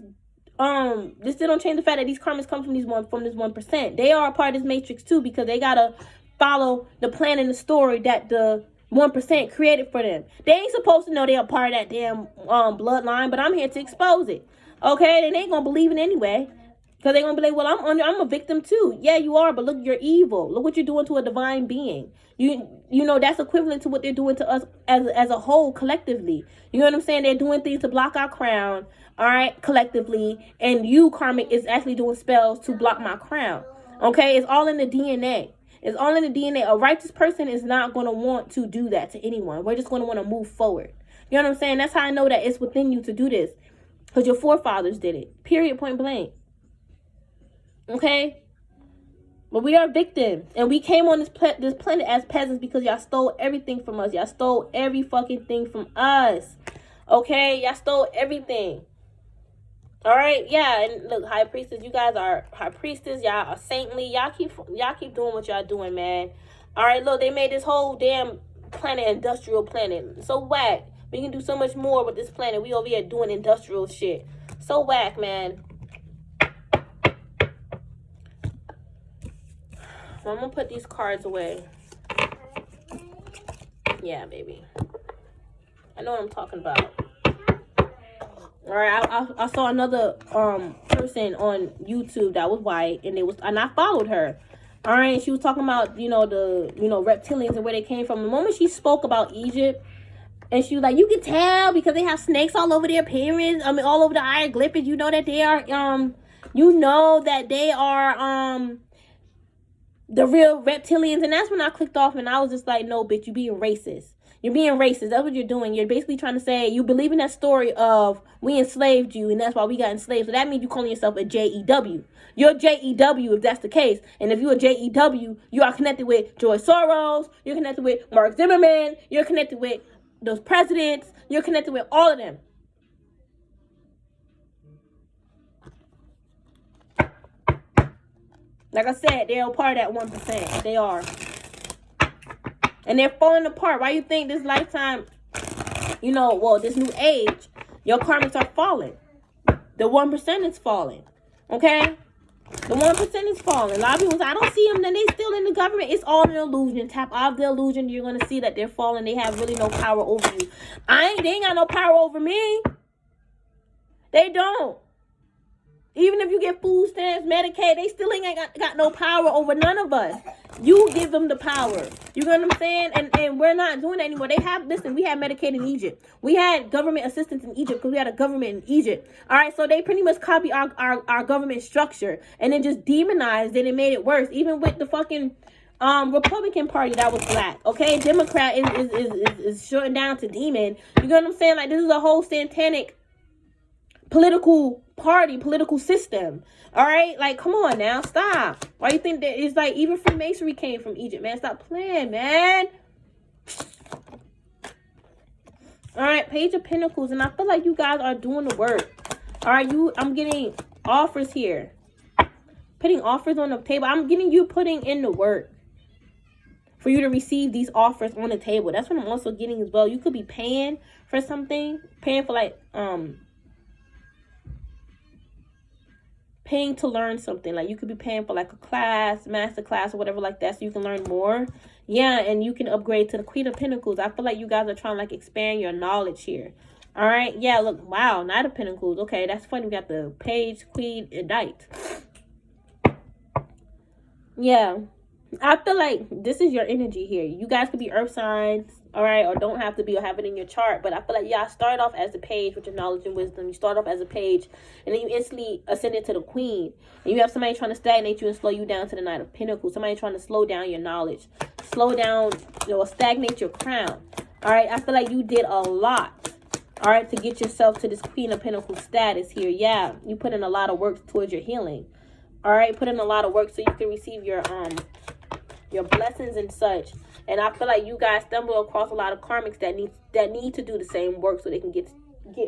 this still don't change the fact that these karmics come from this 1%. They are a part of this matrix too, because they gotta follow the plan and the story that the 1% created for them. They ain't supposed to know they're a part of that damn bloodline, but I'm here to expose it. Okay, and they ain't gonna believe it anyway. Because they're gonna be like, well, I'm a victim too. Yeah, you are, but look, you're evil. Look what you're doing to a divine being. You know, that's equivalent to what they're doing to us as a whole, collectively. You know what I'm saying? They're doing things to block our crown, all right, collectively. And you, karmic, is actually doing spells to block my crown. Okay, it's all in the DNA. It's all in the DNA. A righteous person is not going to want to do that to anyone. We're just going to want to move forward. You know what I'm saying? That's how I know that it's within you to do this. Because your forefathers did it. Period, point blank. Okay? But we are victims. And we came on this planet as peasants because y'all stole everything from us. Y'all stole every fucking thing from us. Okay? Y'all stole everything. Alright? Yeah. And look, high priestess, you guys are high priestess. Y'all are saintly. Y'all keep doing what y'all doing, man. Alright, look, they made this whole damn planet industrial planet. So whack. We can do so much more with this planet. We over here doing industrial shit. So whack, man. So I'm going to put these cards away. Yeah, baby. I know what I'm talking about. Alright, I saw another person on YouTube that was white, and I followed her. Alright, she was talking about, the reptilians and where they came from. The moment she spoke about Egypt, and she was like, you can tell because they have snakes all over their pyramids. I mean, all over the hieroglyphics. You know that they are, the real reptilians. And that's when I clicked off and I was just like, no, bitch, you're being racist. You're being racist. That's what you're doing. You're basically trying to say you believe in that story of we enslaved you and that's why we got enslaved. So that means you're calling yourself a JEW. You're JEW if that's the case. And if you're a JEW, you are connected with George Soros. You're connected with Mark Zimmerman. You're connected with those presidents. You're connected with all of them. Like I said, they're a part of that 1%. They are. And they're falling apart. Why you think this lifetime, this new age, your karmics are falling? The 1% is falling. Okay? The 1% is falling. A lot of people say, I don't see them, then they still in the government. It's all an illusion. Tap off the illusion. You're going to see that they're falling. They have really no power over you. They ain't got no power over me. They don't. Even if you get food stamps, Medicaid, they still ain't got no power over none of us. You give them the power. You know what I'm saying? And we're not doing that anymore. We had Medicaid in Egypt. We had government assistance in Egypt because we had a government in Egypt. All right, so they pretty much copied our government structure and then just demonized it and made it worse. Even with the fucking Republican Party that was black. Okay, Democrat is shortened down to demon. You know what I'm saying? Like, this is a whole satanic political party, political system. All right, like, come on now, stop. Why you think that it's like even Freemasonry came from Egypt, man? Stop playing, man. All right, Page of Pentacles, and I feel like you guys are doing the work. All right, I'm getting offers here, putting offers on the table. I'm getting you putting in the work for you to receive these offers on the table. That's what I'm also getting as well. You could be paying for something, paying for like paying to learn something. Like you could be paying for like a class, master class or whatever like that, so you can learn more. Yeah, and you can upgrade to the Queen of Pentacles. I feel like you guys are trying to like expand your knowledge here. All right, yeah, look, wow, Knight of Pentacles. Okay, that's funny. We got the Page, Queen, and Knight. Yeah, I feel like this is your energy here. You guys could be earth signs, all right, or don't have to be or have it in your chart. But I feel like y'all start off as a page with your knowledge and wisdom. You start off as a page, and then you instantly ascend into the queen. And you have somebody trying to stagnate you and slow you down to the Knight of Pentacles. Somebody trying to slow down your knowledge, slow down, stagnate your crown. All right, I feel like you did a lot, all right, to get yourself to this Queen of Pentacles status here. Yeah, you put in a lot of work towards your healing. All right, put in a lot of work so you can receive your blessings and such. And I feel like you guys stumble across a lot of karmics that need to do the same work so they can get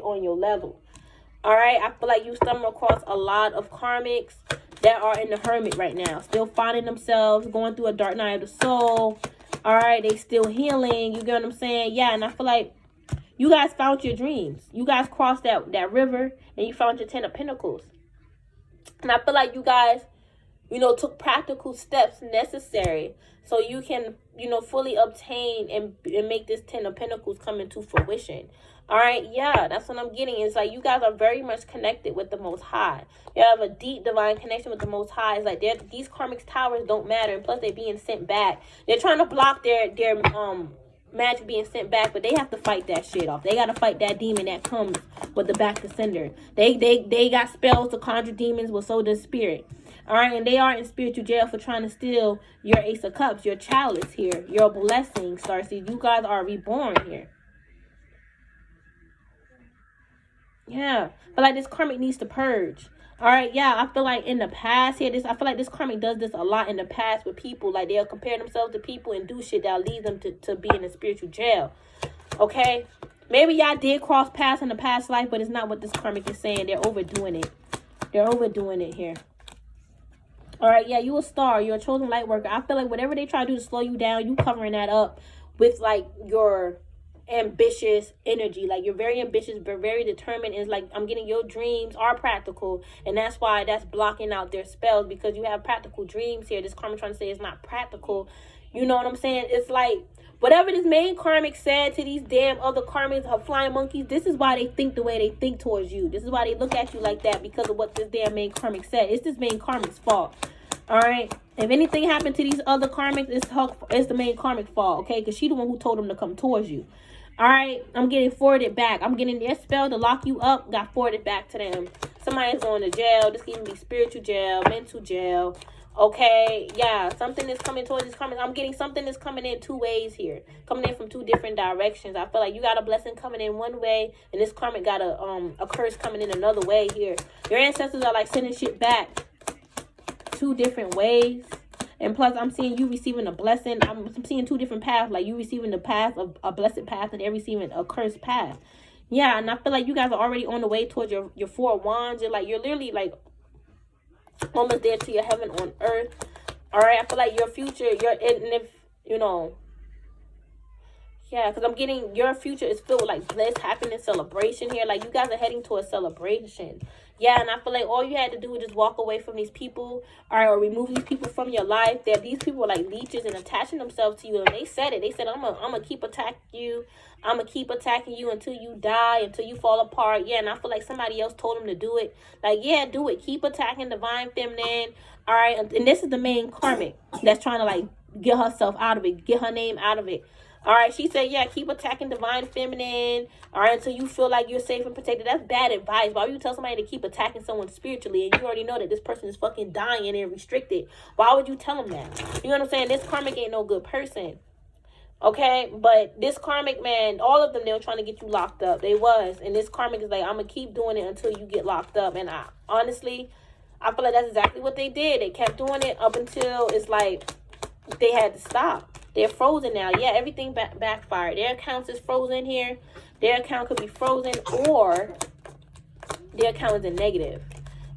on your level. All right, I feel like you stumble across a lot of karmics that are in the hermit right now, still finding themselves, going through a dark night of the soul. All right, they still healing. You get what I'm saying? Yeah, and I feel like you guys found your dreams. You guys crossed that river and you found your 10 of Pentacles. And I feel like you guys, you know, took practical steps necessary so you can, you know, fully obtain and make this 10 of Pentacles come into fruition. All right, yeah, that's what I'm getting. It's like you guys are very much connected with the Most High. You have a deep divine connection with the Most High. It's like these karmic towers don't matter, and plus they're being sent back. They're trying to block their magic being sent back, but they have to fight that shit off. They gotta fight that demon that comes with the back to sender. They got spells to conjure demons, well, so does spirit. All right, and they are in spiritual jail for trying to steal your Ace of Cups, your chalice here, your blessing, Starseed. You guys are reborn here. Yeah, but like this karmic needs to purge. All right, yeah, I feel like in the past here, I feel like this karmic does this a lot in the past with people. Like they'll compare themselves to people and do shit that'll lead them to be in a spiritual jail. Okay, maybe y'all did cross paths in the past life, but it's not what this karmic is saying. They're overdoing it. They're overdoing it here. All right, yeah, you a star. You're a chosen light worker. I feel like whatever they try to do to slow you down, you covering that up with like your ambitious energy. Like you're very ambitious but very determined. It's like I'm getting your dreams are practical, and that's why that's blocking out their spells, because you have practical dreams here. This karmic trying to say it's not practical. You know what I'm saying? It's like whatever this main karmic said to these damn other karmics of flying monkeys, this is why they think the way they think towards you. This is why they look at you like that, because of what this damn main karmic said. It's this main karmic's fault. All right, if anything happened to these other karmics, it's the main karmic fault, okay? Because she the one who told them to come towards you. All right, I'm getting forwarded back. I'm getting their spell to lock you up, got forwarded back to them. Somebody's going to jail. This can even be spiritual jail, mental jail. Okay, yeah, something is coming towards this karmic. I'm getting something that's coming in two ways here, coming in from two different directions. I feel like you got a blessing coming in one way, and this karmic got a curse coming in another way here. Your ancestors are like sending shit back two different ways. And plus, I'm seeing you receiving a blessing. I'm seeing two different paths. Like you receiving the path of a blessed path, and they're receiving a cursed path. Yeah, and I feel like you guys are already on the way towards your 4 of Wands. You're literally like almost there to your heaven on earth. All right, I feel like your future, and if you know, yeah, because I'm getting your future is filled with like bliss, happiness, celebration here. Like you guys are heading to a celebration. Yeah, and I feel like all you had to do was just walk away from these people, or remove these people from your life. That these people are like leeches and attaching themselves to you. And they said it. They said, I'm gonna keep attacking you. I'm gonna keep attacking you until you die, until you fall apart. Yeah, and I feel like somebody else told them to do it. Like, yeah, do it. Keep attacking divine feminine. All right, and this is the main karmic that's trying to like get herself out of it, get her name out of it. All right, she said, yeah, keep attacking divine feminine, all right, until you feel like you're safe and protected. That's bad advice. Why would you tell somebody to keep attacking someone spiritually, and you already know that this person is fucking dying and restricted? Why would you tell them that? You know what I'm saying? This karmic ain't no good person, okay? But this karmic, man, all of them, they were trying to get you locked up. They was. And this karmic is like, I'm going to keep doing it until you get locked up. And honestly, I feel like that's exactly what they did. They kept doing it up until it's like they had to stop. They're frozen now. Yeah, everything backfired. Their accounts is frozen here. Their account could be frozen, or their account is in negative.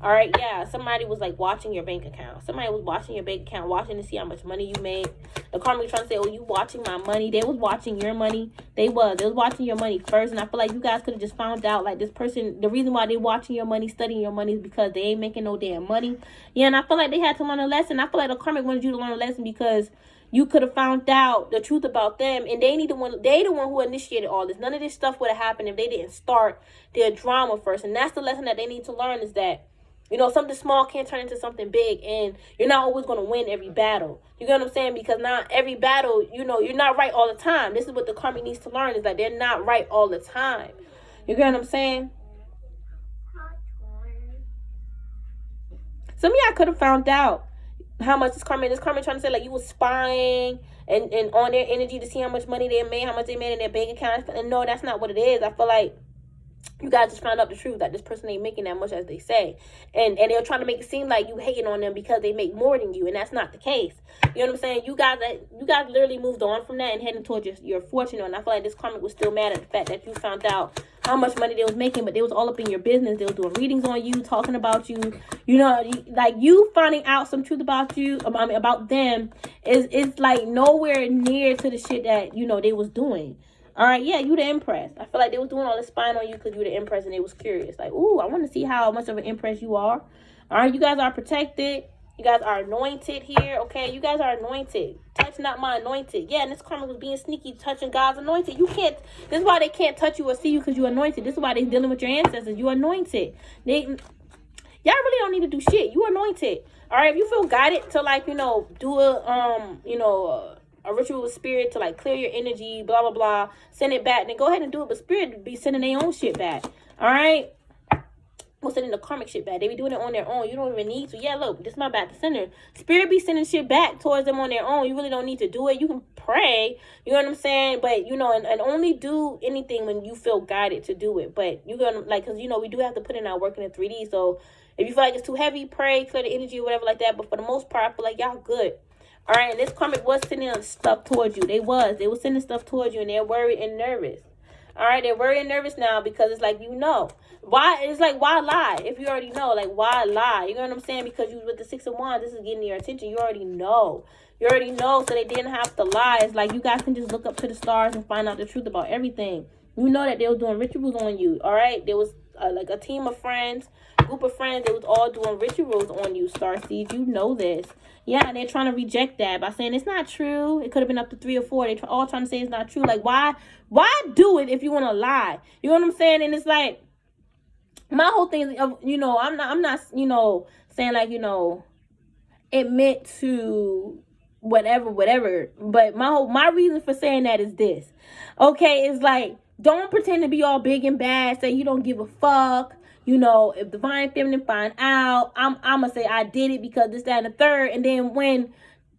All right, yeah, somebody was like watching your bank account. Somebody was watching your bank account, watching to see how much money you made. The karmic trying to say, oh, you watching my money. They was watching your money. They was watching your money first. And I feel like you guys could have just found out, like, this person, the reason why they watching your money, studying your money, is because they ain't making no damn money. Yeah, and I feel like they had to learn a lesson. I feel like the karmic wanted you to learn a lesson because you could have found out the truth about them, and they the one who initiated all this. None of this stuff would have happened if they didn't start their drama first. And that's the lesson that they need to learn, is that, you know, something small can't turn into something big, and you're not always going to win every battle. You get what I'm saying? Because not every battle, you know, you're not right all the time. This is what the karmic needs to learn, is that they're not right all the time. You get what I'm saying? Some of y'all could have found out how much this karmic trying to say, like, you was spying and on their energy to see how much money they made, how much they made in their bank account. And no, that's not what it is. I feel like you guys just found out the truth, that this person ain't making that much as they say. And they're trying to make it seem like you hating on them because they make more than you. And that's not the case. You know what I'm saying? You guys literally moved on from that and heading towards your fortune. And I feel like this karmic was still mad at the fact that you found out how much money they was making, but they was all up in your business. They was doing readings on you, talking about you. You know, like, you finding out some truth about you, I mean, about them, is like nowhere near to the shit that, you know, they was doing. All right, yeah, you the Empress. I feel like they was doing all this spying on you because you the Empress, and they was curious. Like, ooh, I want to see how much of an Empress you are. All right, you guys are protected. You guys are anointed here, okay? You guys are anointed. Touch not my anointed. Yeah, and this karma was being sneaky, touching God's anointed. You can't, this is why they can't touch you or see you, because you're anointed. This is why they're dealing with your ancestors. You're anointed. Y'all really don't need to do shit. You're anointed. All right, if you feel guided to, like, you know, do a ritual with spirit to, like, clear your energy, blah, blah, blah, send it back, then go ahead and do it. But spirit be sending their own shit back. All right? Well, sending the karmic shit back. They be doing it on their own. You don't even need to. Yeah, look, this is my back to sender. Spirit be sending shit back towards them on their own. You really don't need to do it. You can pray. You know what I'm saying? But, you know, and only do anything when you feel guided to do it. But you're going to, like, because, you know, we do have to put in our work in the 3D. So if you feel like it's too heavy, pray, clear the energy or whatever like that. But for the most part, I feel like y'all good. All right, and this karmic was sending stuff towards you. They was sending stuff towards you, and they're worried and nervous. All right, they're worried and nervous now because it's like, you know. Why? It's like, why lie? If you already know, like, why lie? You know what I'm saying? Because you with the 6 of Wands, this is getting your attention. You already know. You already know, so they didn't have to lie. It's like you guys can just look up to the stars and find out the truth about everything. You know that they were doing rituals on you, all right? There was like a team of friends, group of friends. They was all doing rituals on you, Starseed. You know this. Yeah, and they're trying to reject that by saying it's not true. It could have been up to 3 or 4. They all trying to say it's not true. Like, why do it if you want to lie? You know what I'm saying? And it's like, my whole thing is, you know, I'm not, you know, saying like, you know, it meant to whatever. But my reason for saying that is this. Okay, it's like, don't pretend to be all big and bad. Say you don't give a fuck. You know, if Divine Feminine find out, I'm going to say I did it because this, that, and the third. And then when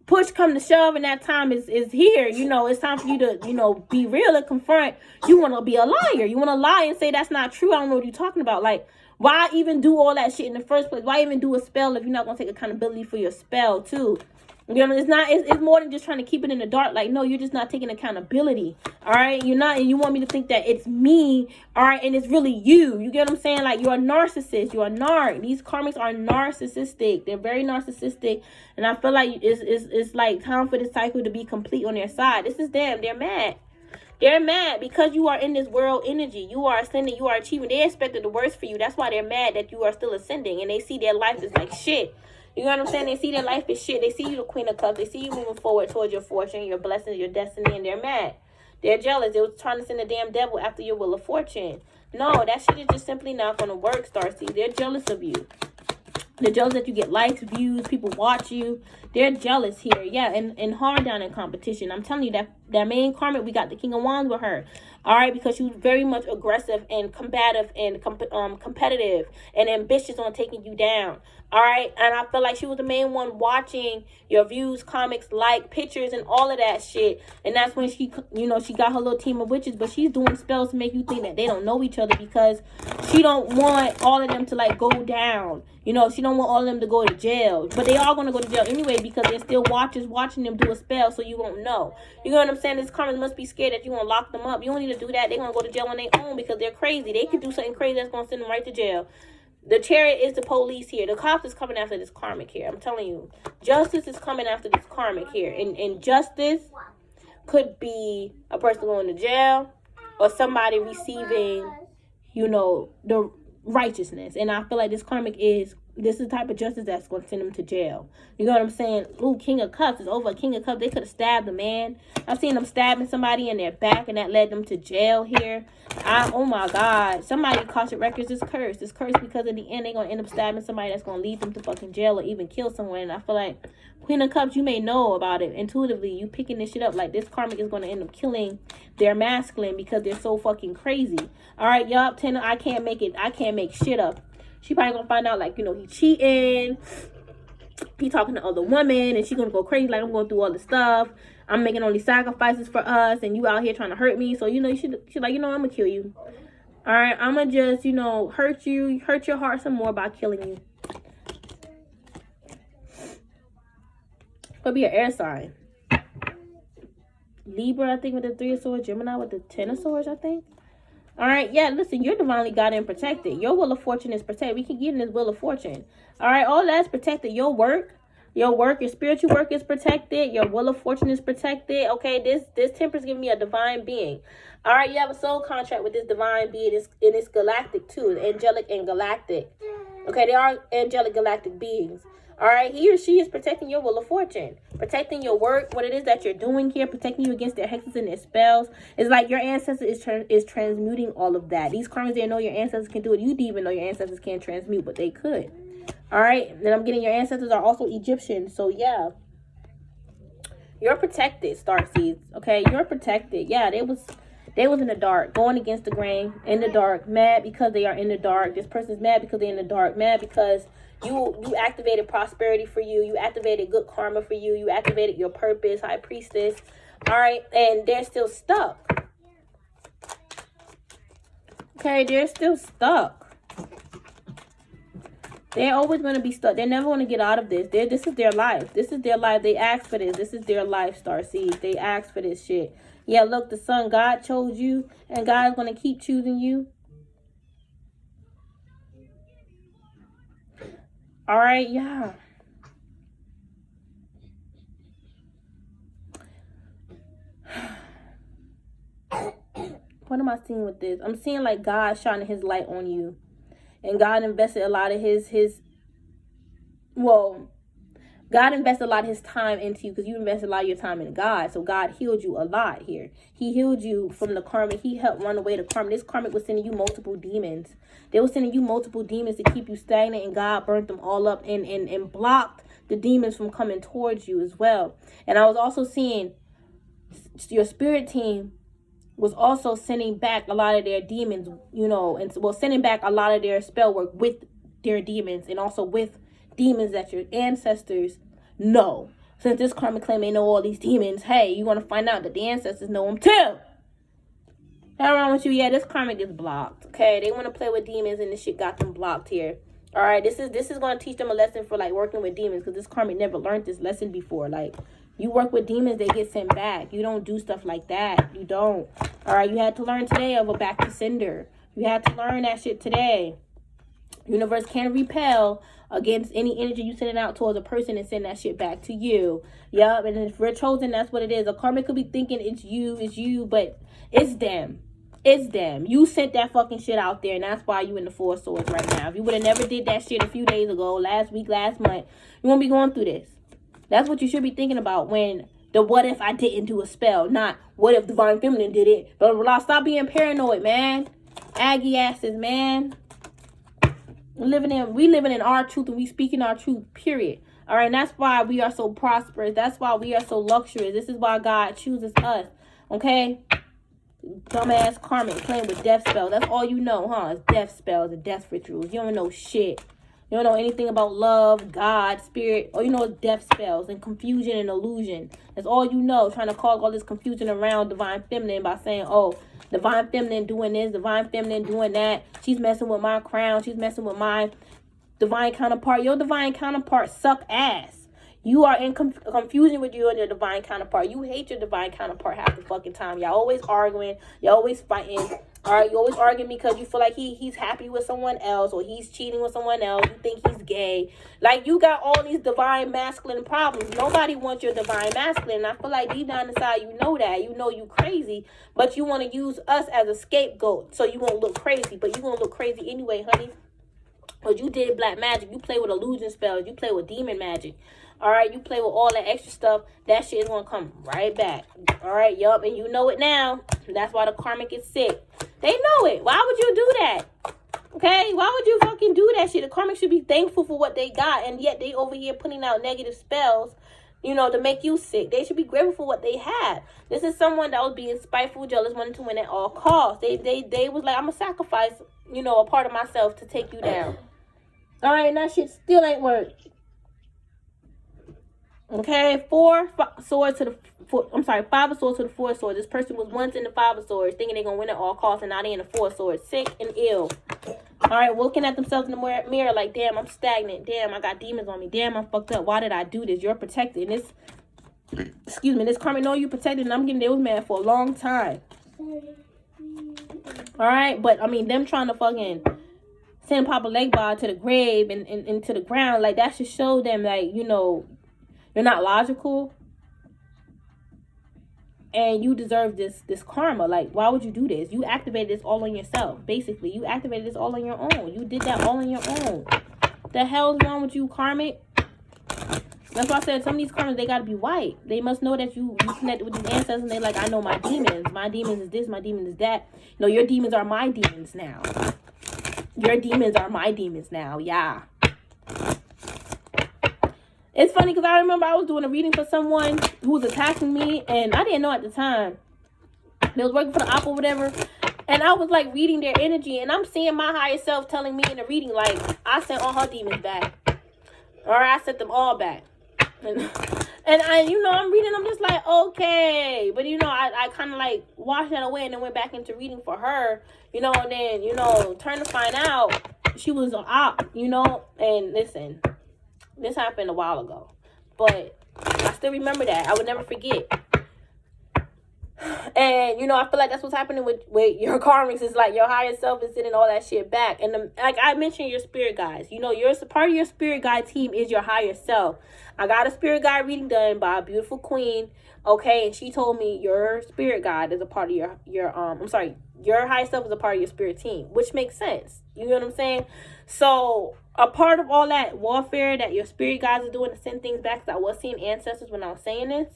push come to shove and that time is here, you know, it's time for you to, you know, be real and confront. You want to be a liar. You want to lie and say that's not true. I don't know what you're talking about. Like, why even do all that shit in the first place? Why even do a spell if you're not going to take accountability for your spell too? You know, it's more than just trying to keep it in the dark. Like, no, you're just not taking accountability. All right. You're not, and you want me to think that it's me. All right. And it's really you. You get what I'm saying? Like, you're a narcissist. You're a narc. These karmics are narcissistic. They're very narcissistic. And I feel like it's like time for this cycle to be complete on their side. This is them. They're mad. They're mad because you are in this world energy. You are ascending. You are achieving. They expected the worst for you. That's why they're mad that you are still ascending. And they see their life is like shit. You know what I'm saying? They see their life is shit. They see you the Queen of Cups. They see you moving forward towards your fortune, your blessings, your destiny, and they're mad. They're jealous. They were trying to send the damn devil after your Wheel of Fortune. No, that shit is just simply not going to work, Starseed. They're jealous of you. They're jealous that you get likes, views, people watch you. They're jealous here. Yeah, and hard down in competition. I'm telling you, that main karmic, we got the King of Wands with her. All right, because she was very much aggressive and combative and competitive and ambitious on taking you down. All right, and I feel like she was the main one watching your views, comics, like, pictures, and all of that shit. And that's when she, you know, she got her little team of witches, but she's doing spells to make you think that they don't know each other because she don't want all of them to, like, go down. You know, she don't want all of them to go to jail. But they are going to go to jail anyway because there's still watchers watching them do a spell so you won't know. You know what I'm saying? This karma must be scared that you want to lock them up. You don't need to do that. They're going to go to jail on their own because they're crazy. They can do something crazy that's going to send them right to jail. The Chariot is the police here. The cops is coming after this karmic here. I'm telling you. Justice is coming after this karmic here. And justice could be a person going to jail or somebody receiving, you know, the righteousness. And I feel like this karmic is the type of justice that's going to send them to jail. You know what I'm saying? Ooh, King of Cups is over. King of Cups, they could have stabbed a man. I've seen them stabbing somebody in their back, and that led them to jail here. Oh my God. Somebody Akashic Records is cursed. It's cursed because in the end, they're going to end up stabbing somebody that's going to lead them to fucking jail or even kill someone. And I feel like Queen of Cups, you may know about it intuitively. You picking this shit up. Like, this karmic is going to end up killing their masculine because they're so fucking crazy. All right, y'all, Tanner, I can't make it. I can't make shit up. She probably gonna find out, like, you know, he cheating, he talking to other women, and she gonna go crazy, like, I'm going through all this stuff, I'm making all these sacrifices for us, and you out here trying to hurt me. So, you know, she's like, you know, I'm gonna kill you. All right, I'm gonna just, you know, hurt your heart some more by killing you. Could be an air sign. Libra, I think, with the 3 of Swords. Gemini with the 10 of Swords, I think. All right, yeah, listen, you're divinely guided and protected. Your Wheel of Fortune is protected. We can get in this Wheel of Fortune. All right, all that's protected. Your work, your spiritual work is protected. Your Wheel of Fortune is protected. Okay, this Temperance giving me a divine being. All right, you have a soul contract with this divine being. It's galactic too, angelic and galactic. Okay, they are angelic galactic beings. All right, he or she is protecting your wheel of fortune, protecting your work, what it is that you're doing here, protecting you against their hexes and their spells. It's like your ancestor is transmuting all of that. These karmas, they know your ancestors can do it. You didn't even know your ancestors can't transmute, but they could. All right, then I'm getting your ancestors are also Egyptian. So yeah, you're protected, Starseeds. Okay, you're protected. Yeah, they was in the dark, going against the grain, in the dark, mad because they are in the dark. This person's mad because they're in the dark, mad because you activated prosperity for you. You activated good karma for you. You activated your purpose, high priestess. All right, and they're still stuck. Okay, they're still stuck. They're always going to be stuck. They're never going to get out of this. This is their life. This is their life. They asked for this. This is their life, Starseeds. They asked for this shit. Yeah, look, the sun, God chose you, and God's going to keep choosing you. All right, yeah. What am I seeing with this? I'm seeing like God shining his light on you. And God invested a lot of God invested a lot of his time into you because you invested a lot of your time in God. So God healed you a lot here. He healed you from the karma. He helped run away the karma. This karmic was sending you multiple demons. They were sending you multiple demons to keep you stagnant, and God burnt them all up and blocked the demons from coming towards you as well. And I was also seeing your spirit team was also sending back a lot of their demons, you know, and sending back a lot of their spell work with their demons, and also with demons that your ancestors know. Since this karmic claim they know all these demons, hey, you want to find out that the ancestors know them too. Hell wrong with you? Yeah, this karmic is blocked. Okay, they want to play with demons, and this shit got them blocked here. All right, this is going to teach them a lesson for like working with demons, because this karmic never learned this lesson before. Like, you work with demons, they get sent back. You don't do stuff like that. You don't. All right, you had to learn today of a back to sender. You had to learn that shit today. Universe can repel against any energy you sending out towards a person and send that shit back to you. Yup, and if we're chosen, that's what it is. A karmic could be thinking it's you, but it's them. It's them. You sent that fucking shit out there, and that's why you in the Four of Swords right now. If you would have never did that shit a few days ago, last week, last month, you won't be going through this. That's what you should be thinking about when the what if I didn't do a spell, not what if Divine Feminine did it. But stop being paranoid, man. Aggie asses, man. We living in our truth, and we speaking our truth, period. All right, and that's why we are so prosperous. That's why we are so luxurious. This is why God chooses us, okay? Dumbass karmic playing with death spells. That's all you know, huh? It's death spells and death rituals. You don't know shit. You don't know anything about love, God, spirit. All you know is death spells and confusion and illusion. That's all you know. Trying to cause all this confusion around Divine Feminine by saying, oh, Divine Feminine doing this, Divine Feminine doing that. She's messing with my crown. She's messing with my divine counterpart. Your divine counterpart suck ass. You are in confusion with you and your divine counterpart. You hate your divine counterpart half the fucking time. Y'all always arguing. Y'all always fighting. All right, you always arguing because you feel like he's happy with someone else, or he's cheating with someone else. You think he's gay. Like, you got all these divine masculine problems. Nobody wants your divine masculine. And I feel like deep down inside, you know that. You know you crazy, but you want to use us as a scapegoat so you won't look crazy. But you're going to look crazy anyway, honey. Because you did black magic. You play with illusion spells. You play with demon magic. All right, you play with all that extra stuff. That shit is going to come right back. All right, yup, and you know it now. That's why the karmic is sick. They know it. Why would you do that? Okay, why would you fucking do that shit? The karmic should be thankful for what they got, and yet they over here putting out negative spells, you know, to make you sick. They should be grateful for what they have. This is someone that was being spiteful, jealous, wanting to win at all costs. They was like, I'm going to sacrifice, you know, a part of myself to take you down. All right, and that shit still ain't work. Okay, 5 of swords to the 4 of swords. This person was once in the 5 of swords, thinking they're going to win at all costs, and now they're in the 4 of swords, sick and ill. All right, looking at themselves in the mirror like, damn, I'm stagnant. Damn, I got demons on me. Damn, I'm fucked up. Why did I do this? You're protected. And this karmic know you protected, and I'm getting they was mad for a long time. All right, but, I mean, them trying to fucking send Papa Legba to the grave and into the ground, like, that should show them, like, you know, you're not logical, and you deserve this karma. Like, why would you do this? You activated this all on yourself. Basically, you activated this all on your own. You did that all on your own. The hell is wrong with you, karmic? That's why I said some of these karmics, they gotta be white. They must know that you connected with these ancestors, and they're like, I know my demons. My demons is this, my demon is that. No, your demons are my demons now. Your demons are my demons now. Yeah. It's funny because I remember I was doing a reading for someone who was attacking me, and I didn't know at the time. They was working for the op or whatever. And I was like reading their energy, and I'm seeing my higher self telling me in the reading, like, I sent all her demons back. Or I sent them all back. And I, you know, I'm reading, I'm just like, okay. But, you know, I kind of like washed that away and then went back into reading for her, you know, and then, you know, turned to find out she was an op, you know. And listen, this happened a while ago, but I still remember that. I would never forget. And, you know, I feel like that's what's happening with your karmics. It's like your higher self is sending all that shit back. And like I mentioned, your spirit guides. You know, part of your spirit guide team is your higher self. I got a spirit guide reading done by a beautiful queen. Okay, and she told me your spirit guide is a part of your higher self is a part of your spirit team, which makes sense. You know what I'm saying? So a part of all that warfare that your spirit guides are doing to send things back, because I was seeing ancestors when I was saying this.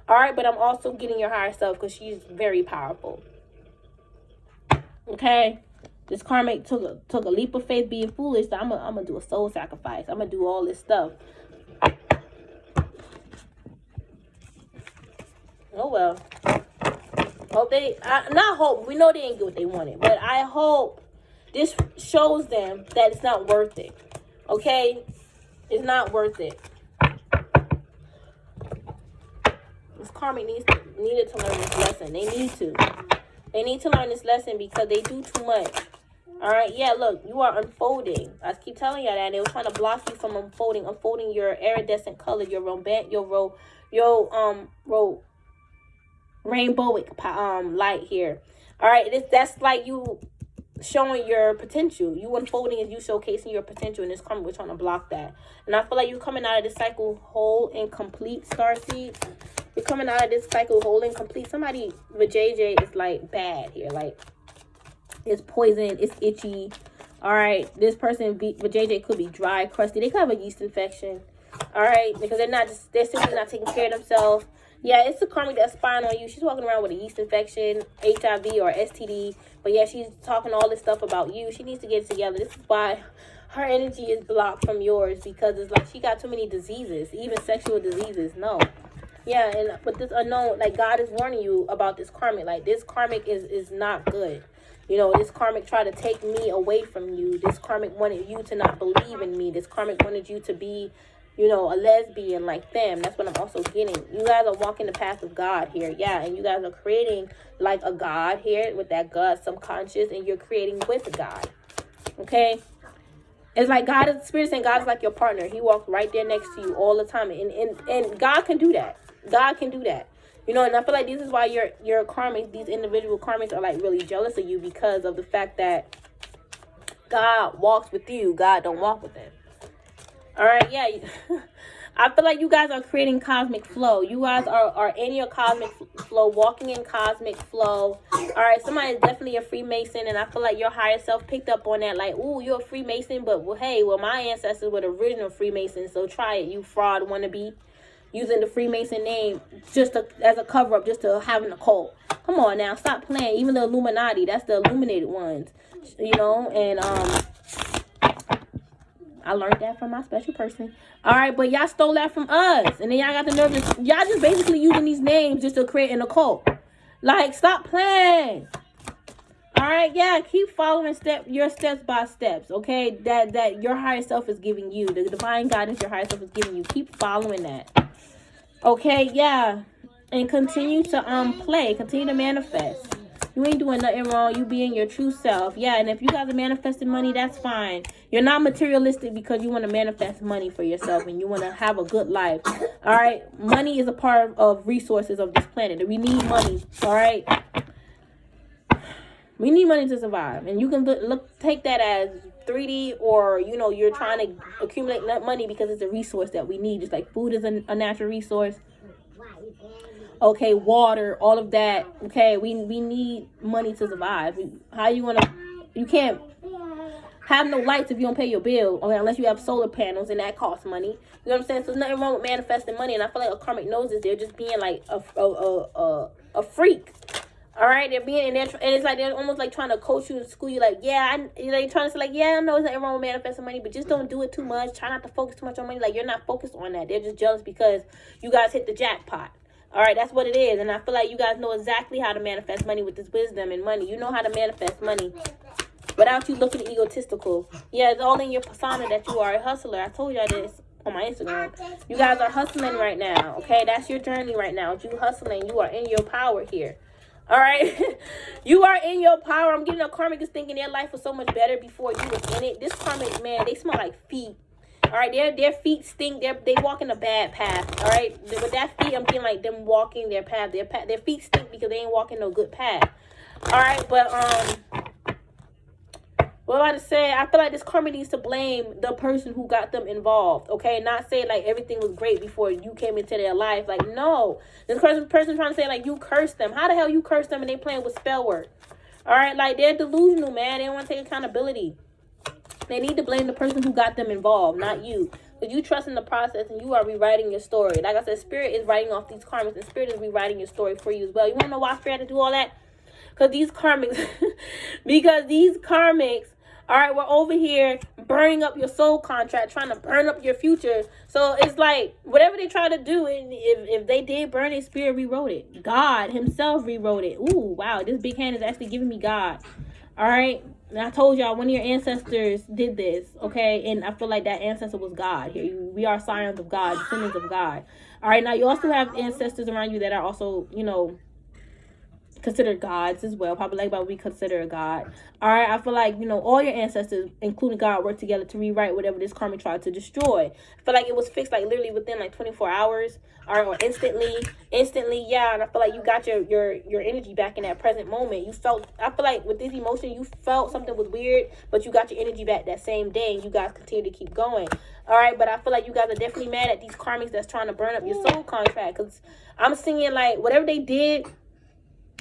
All right, but I'm also getting your higher self because she's very powerful. Okay, this karmic took a leap of faith being foolish. So I'm gonna do a soul sacrifice. I'm gonna do all this stuff. Oh well. Hope we know they didn't get what they wanted, but I hope this shows them that it's not worth it. Okay, it's not worth it. This karmic needed to learn this lesson. They need to learn this lesson because they do too much. All right, yeah, look, you are unfolding. I keep telling y'all that. They were trying to block you from unfolding your iridescent color, your rainbowic light here. All right, that's like you showing your potential. You unfolding is you showcasing your potential, and this karmic, we're trying to block that. And I feel like you coming out of this cycle whole and complete, Starseed. You're coming out of this cycle whole and complete. Somebody with JJ is like bad here. Like, it's poison, it's itchy. All right, this person with JJ could be dry, crusty. They could have a yeast infection. All right, because they're simply not taking care of themselves. Yeah, it's a karmic that's spying on you. She's walking around with a yeast infection, HIV or STD. But yeah, she's talking all this stuff about you. She needs to get it together. This is why her energy is blocked from yours, because it's like she got too many diseases, even sexual diseases. No. Yeah, but this unknown, like, God is warning you about this karmic. Like, this karmic is not good. You know, this karmic tried to take me away from you. This karmic wanted you to not believe in me. This karmic wanted you to be, you know, a lesbian like them. That's what I'm also getting. You guys are walking the path of God here. Yeah, and you guys are creating like a God here with that God subconscious, and you're creating with God. Okay? It's like God is, Spirit saying God is like your partner. He walks right there next to you all the time. And God can do that. God can do that. You know, and I feel like this is why your karmics, these individual karmics are like really jealous of you, because of the fact that God walks with you. God don't walk with them. All right, yeah. I feel like you guys are creating cosmic flow. You guys are in your cosmic flow, walking in cosmic flow. All right, somebody is definitely a Freemason, and I feel like your higher self picked up on that. Like, ooh, you're a Freemason, but well, hey, well, my ancestors were the original Freemasons, so try it, you fraud wannabe. Using the Freemason name just as a cover-up, just to having a cult. Come on now, stop playing. Even the Illuminati, that's the illuminated ones. You know, and I learned that from my special person. All right, but y'all stole that from us. And then y'all got the nerve to, y'all just basically using these names just to create an occult. Like, stop playing. All right, yeah, keep following your steps by steps, okay? That your higher self is giving you. The divine guidance your higher self is giving you. Keep following that. Okay, yeah. And continue to play. Continue to manifest. You ain't doing nothing wrong. You being your true self. Yeah, and if you guys are manifesting money, that's fine. You're not materialistic because you want to manifest money for yourself and you want to have a good life. All right? Money is a part of resources of this planet. We need money. All right? We need money to survive. And you can take that as 3D, or, you know, you're trying to accumulate money because it's a resource that we need. Just like food is a natural resource. Okay, water, all of that. Okay, we need money to survive. How you can't have no lights if you don't pay your bill, okay, unless you have solar panels, and that costs money. You know what I'm saying? So there's nothing wrong with manifesting money, and I feel like a karmic knows this. They're just being like a freak. All right, they're being, and it's like they're almost like trying to coach you in school. You like, yeah, they're trying to say like, yeah, I know there's nothing wrong with manifesting money, but just don't do it too much. Try not to focus too much on money. Like, you're not focused on that. They're just jealous because you guys hit the jackpot. All right, that's what it is. And I feel like you guys know exactly how to manifest money with this wisdom and money. You know how to manifest money without you looking egotistical. Yeah, it's all in your persona that you are a hustler. I told y'all this on my Instagram. You guys are hustling right now, okay? That's your journey right now. You hustling. You are in your power here. All right? You are in your power. I'm getting a karmic is thinking their life was so much better before you was in it. This karmic, man, they smell like feet. All right, their feet stink. They walk in a bad path. All right, with that feet, I'm feeling like them walking their path. Their feet stink because they ain't walking no good path. All right, but what am I to say? I feel like this karma needs to blame the person who got them involved. Okay, not say like everything was great before you came into their life. Like, no, this person trying to say like you cursed them. How the hell you cursed them and they playing with spell work? All right, like they're delusional, man. They don't want to take accountability. They need to blame the person who got them involved, not you. Because you trust in the process and you are rewriting your story. Like I said, Spirit is writing off these karmas and Spirit is rewriting your story for you as well. You want to know why Spirit had to do all that? Because these karmics, all right, we're over here burning up your soul contract, trying to burn up your future. So it's like, whatever they try to do, and if they did burn it, Spirit rewrote it. God himself rewrote it. Ooh, wow, this big hand is actually giving me God. All right. And I told y'all one of your ancestors did this, okay? And I feel like that ancestor was God. Here, we are scions of God, descendants of God. All right, now you also have ancestors around you that are also, you know, considered gods as well. Probably like what we consider a god. All right, I feel like, you know, all your ancestors, including God, work together to rewrite whatever this karma tried to destroy. I feel like it was fixed like literally within like 24 hours. All right, or instantly, yeah. And I feel like you got your energy back in that present moment. You felt, I feel like with this emotion, you felt something was weird, but you got your energy back that same day, and you guys continue to keep going. All right, but I feel like you guys are definitely mad at these karmics that's trying to burn up your soul contract, because I'm seeing like whatever they did,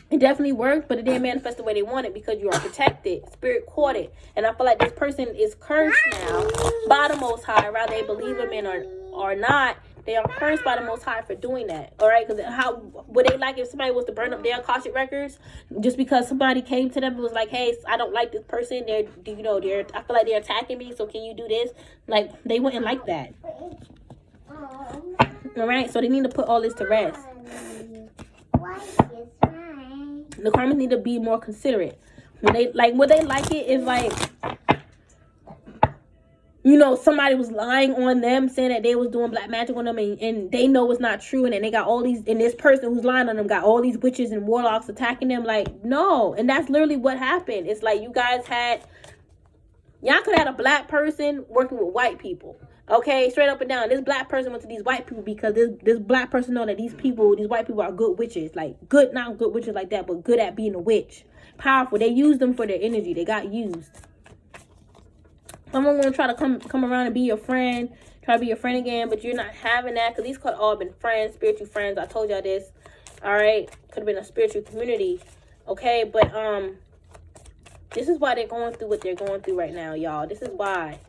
it definitely worked, but it didn't manifest the way they wanted because you are protected. Spirit caught it. And I feel like this person is cursed now by the Most High, whether they believe him in or not. They are cursed by the Most High for doing that. All right? Because how would they like if somebody was to burn up their Akashic records just because somebody came to them and was like, hey, I don't like this person. I feel like they're attacking me, so can you do this? Like, they wouldn't like that. All right? So they need to put all this to rest. The karmas need to be more considerate. Would they like it if like, you know, somebody was lying on them, saying that they was doing black magic on them, and they know it's not true, and then they got all these, and this person who's lying on them got all these witches and warlocks attacking them. Like, no. And that's literally what happened. It's like y'all could have had a black person working with white people. Okay, straight up and down. This black person went to these white people because this black person know that these white people are good witches. Like, good, not good witches like that, but good at being a witch. Powerful. They used them for their energy. They got used. Someone gonna try to come around and be your friend. Try to be your friend again, but you're not having that because these could all been friends, spiritual friends. I told y'all this. All right, could have been a spiritual community. Okay, but this is why they're going through what they're going through right now, y'all. This is why.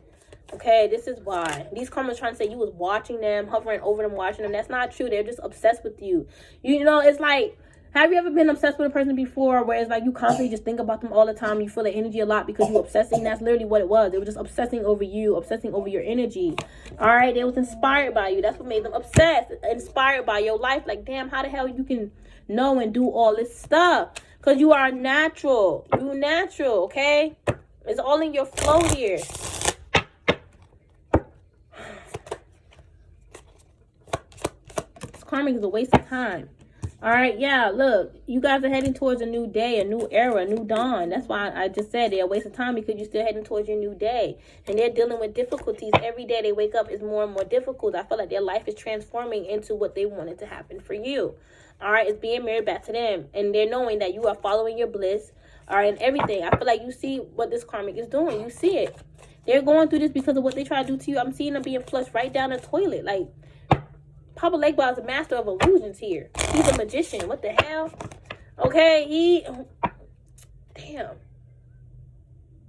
Okay, this is why. These karmas trying to say you was watching them, hovering over them, watching them. That's not true. They're just obsessed with you. You know, it's like, have you ever been obsessed with a person before where it's like you constantly just think about them all the time? You feel the energy a lot because you're obsessing. That's literally what it was. They were just obsessing over you, obsessing over your energy. All right, they was inspired by you. That's what made them obsessed, inspired by your life. Like, damn, how the hell you can know and do all this stuff? Because you are natural. You natural, okay? It's all in your flow here. Karmic is a waste of time. All right, yeah, look, you guys are heading towards a new day, a new era, a new dawn. That's why I just said they're a waste of time, because you're still heading towards your new day. And they're dealing with difficulties. Every day they wake up is more and more difficult. I feel like their life is transforming into what they wanted to happen for you. All right, it's being mirrored back to them. And they're knowing that you are following your bliss, all right, and everything. I feel like you see what this karmic is doing. You see it. They're going through this because of what they try to do to you. I'm seeing them being flushed right down the toilet. Like, Papa Legba is a master of illusions here. He's a magician. What the hell? Okay, damn.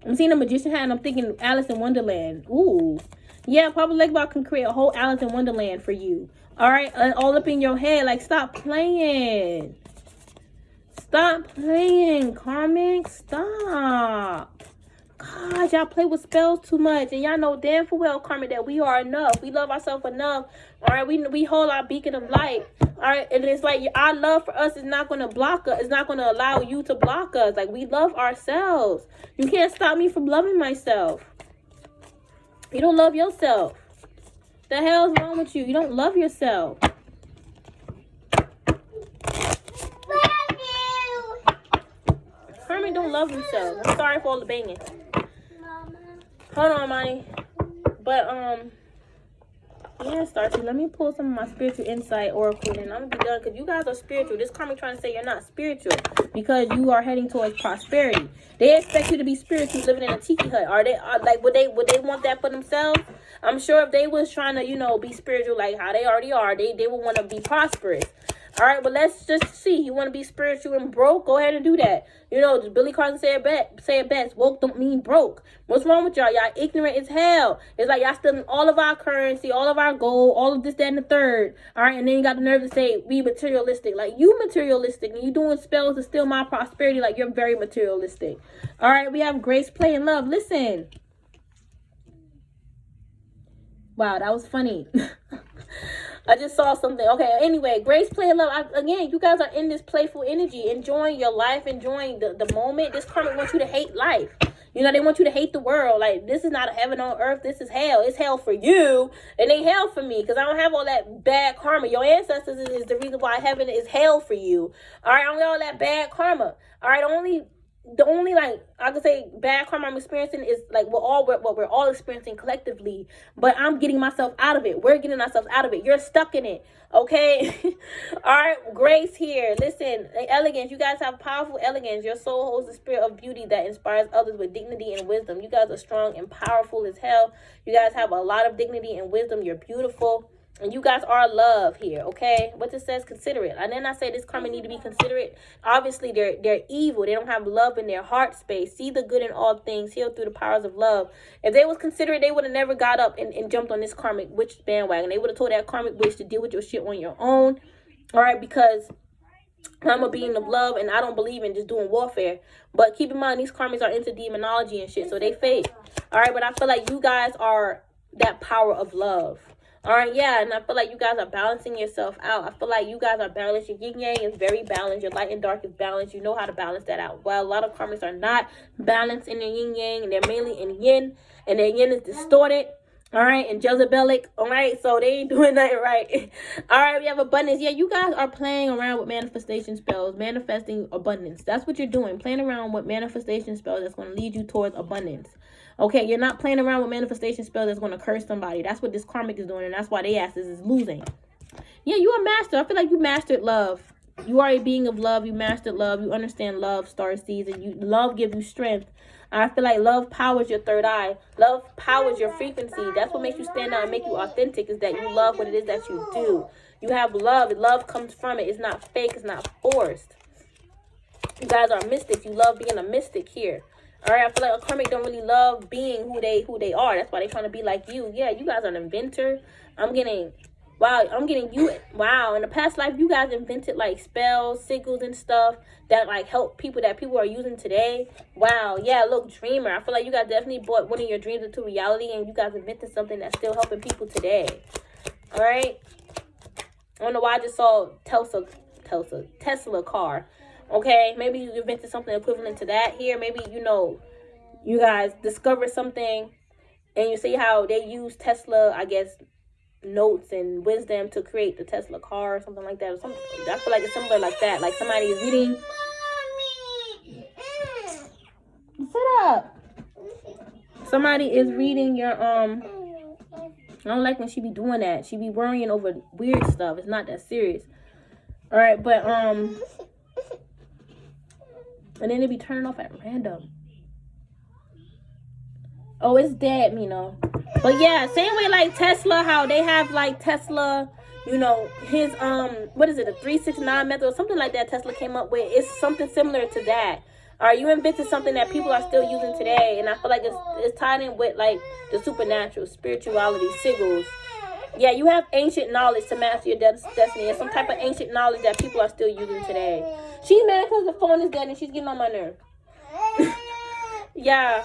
I'm seeing a magician hat and I'm thinking Alice in Wonderland. Ooh. Yeah, Papa Legba can create a whole Alice in Wonderland for you. All right, all up in your head. Like, stop playing. Stop playing, karmic. Stop. God, y'all play with spells too much. And y'all know damn for well, karmic, that we are enough. We love ourselves enough. All right, we hold our beacon of light. All right, and it's like our love for us is not going to block us. It's not going to allow you to block us. Like, we love ourselves. You can't stop me from loving myself. You don't love yourself. The hell's wrong with you? You don't love yourself. Herman don't love himself. I'm sorry for all the banging. Hold on, Monty. But yeah, Starchy, let me pull some of my spiritual insight oracle and I'm gonna be done, because you guys are spiritual. This karmic trying to say you're not spiritual because you are heading towards prosperity. They expect you to be spiritual living in a tiki hut. Are they like would they want that for themselves? I'm sure if they was trying to, you know, be spiritual like how they already are, they would want to be prosperous. All right, but let's just see. You want to be spiritual and broke? Go ahead and do that. You know, Billy Carson say it best. Woke don't mean broke. What's wrong with y'all? Y'all ignorant as hell. It's like y'all stealing all of our currency, all of our gold, all of this, that, and the third. All right, and then you got the nerve to say we materialistic. Like, you materialistic, and you doing spells to steal my prosperity. Like, you're very materialistic. All right, we have grace, play, and love. Listen. Wow, that was funny. I just saw something. Okay, anyway, grace, play, and love. Again, you guys are in this playful energy, enjoying your life, enjoying the moment. This karmic wants you to hate life. You know, they want you to hate the world. Like, this is not a heaven on earth. This is hell. It's hell for you. It ain't hell for me, because I don't have all that bad karma. Your ancestors is the reason why heaven is hell for you. All right, I don't got all that bad karma. All right, the only like I could say bad karma I'm experiencing is like what we're all experiencing collectively, but I'm getting myself out of it. We're getting ourselves out of it. You're stuck in it. Okay. All right, grace here. Listen, elegance. You guys have powerful elegance. Your soul holds the spirit of beauty that inspires others with dignity and wisdom. You guys are strong and powerful as hell. You guys have a lot of dignity and wisdom. You're beautiful. And you guys are love here, okay? What this says, considerate. And then I say this karma need to be considerate. Obviously, they're evil. They don't have love in their heart space. See the good in all things. Heal through the powers of love. If they was considerate, they would have never got up and jumped on this karmic witch bandwagon. They would have told that karmic witch to deal with your shit on your own. All right, because I'm a being of love and I don't believe in just doing warfare. But keep in mind, these karmics are into demonology and shit, so they fake. All right, but I feel like you guys are that power of love. All right, yeah, and I feel like you guys are balancing yourself out. I feel like you guys are balanced. Your yin yang is very balanced. Your light and dark is balanced. You know how to balance that out. Well, a lot of karmics are not balanced in their yin yang, and they're mainly in yin, and their yin is distorted. All right, and Jezebelic. All right, so they ain't doing nothing right. All right, we have abundance. Yeah, you guys are playing around with manifestation spells, manifesting abundance. That's what you're doing, playing around with manifestation spells that's going to lead you towards abundance. Okay, you're not playing around with manifestation spell that's going to curse somebody. That's what this karmic is doing, and that's why they asses is losing. Yeah, you're a master. I feel like you mastered love. You are a being of love. You mastered love. You understand love, star seeds, and love gives you strength. I feel like love powers your third eye. Love powers your frequency. That's what makes you stand out and make you authentic, is that you love what it is that you do. You have love. Love comes from it. It's not fake. It's not forced. You guys are mystics. You love being a mystic here. All right, I feel like a karmic don't really love being who they are. That's why they're trying to be like you. Yeah, you guys are an inventor. I'm getting you. Wow, in the past life, you guys invented like spells, sigils, and stuff that like help people that people are using today. Wow, yeah, look, dreamer. I feel like you guys definitely brought one of your dreams into reality, and you guys invented something that's still helping people today. All right. I don't know why I just saw Tesla car. Okay, maybe you invented something equivalent to that here. Maybe, you know, you guys discovered something and you see how they use Tesla, I guess, notes and wisdom to create the Tesla car or something like that. Or something. I feel like it's similar like that. Like somebody is reading. Sit up. Somebody is reading your, I don't like when she be doing that. She be worrying over weird stuff. It's not that serious. All right, but, and then they be turning off at random. Oh, it's dead, you know. But yeah, same way like Tesla, how they have like Tesla, you know, his, what is it, a 369 method or something like that Tesla came up with. It's something similar to that. All right, you invented something that people are still using today, and I feel like it's tied in with like the supernatural, spirituality, sigils. Yeah, you have ancient knowledge to master your destiny. It's some type of ancient knowledge that people are still using today. She's mad because the phone is dead and she's getting on my nerve. Yeah.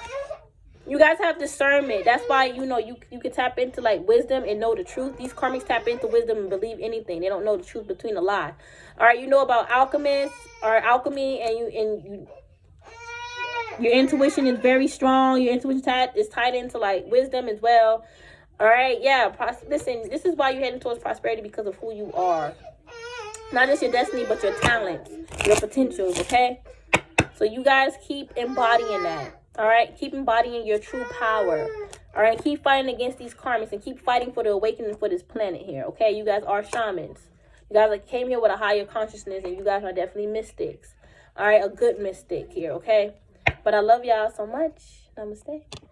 You guys have discernment. That's why, you know, you can tap into like wisdom and know the truth. These karmics tap into wisdom and believe anything. They don't know the truth between a lie. All right, you know about alchemists or alchemy, and your intuition is very strong. Your intuition is tied into like wisdom as well. All right, yeah. Listen, this is why you're heading towards prosperity, because of who you are. Not just your destiny, but your talents, your potentials, okay? So you guys keep embodying that. All right, keep embodying your true power. All right, keep fighting against these karmics and keep fighting for the awakening for this planet here. Okay, you guys are shamans. You guys came here with a higher consciousness, and you guys are definitely mystics. All right, a good mystic here. Okay, but I love y'all so much. Namaste.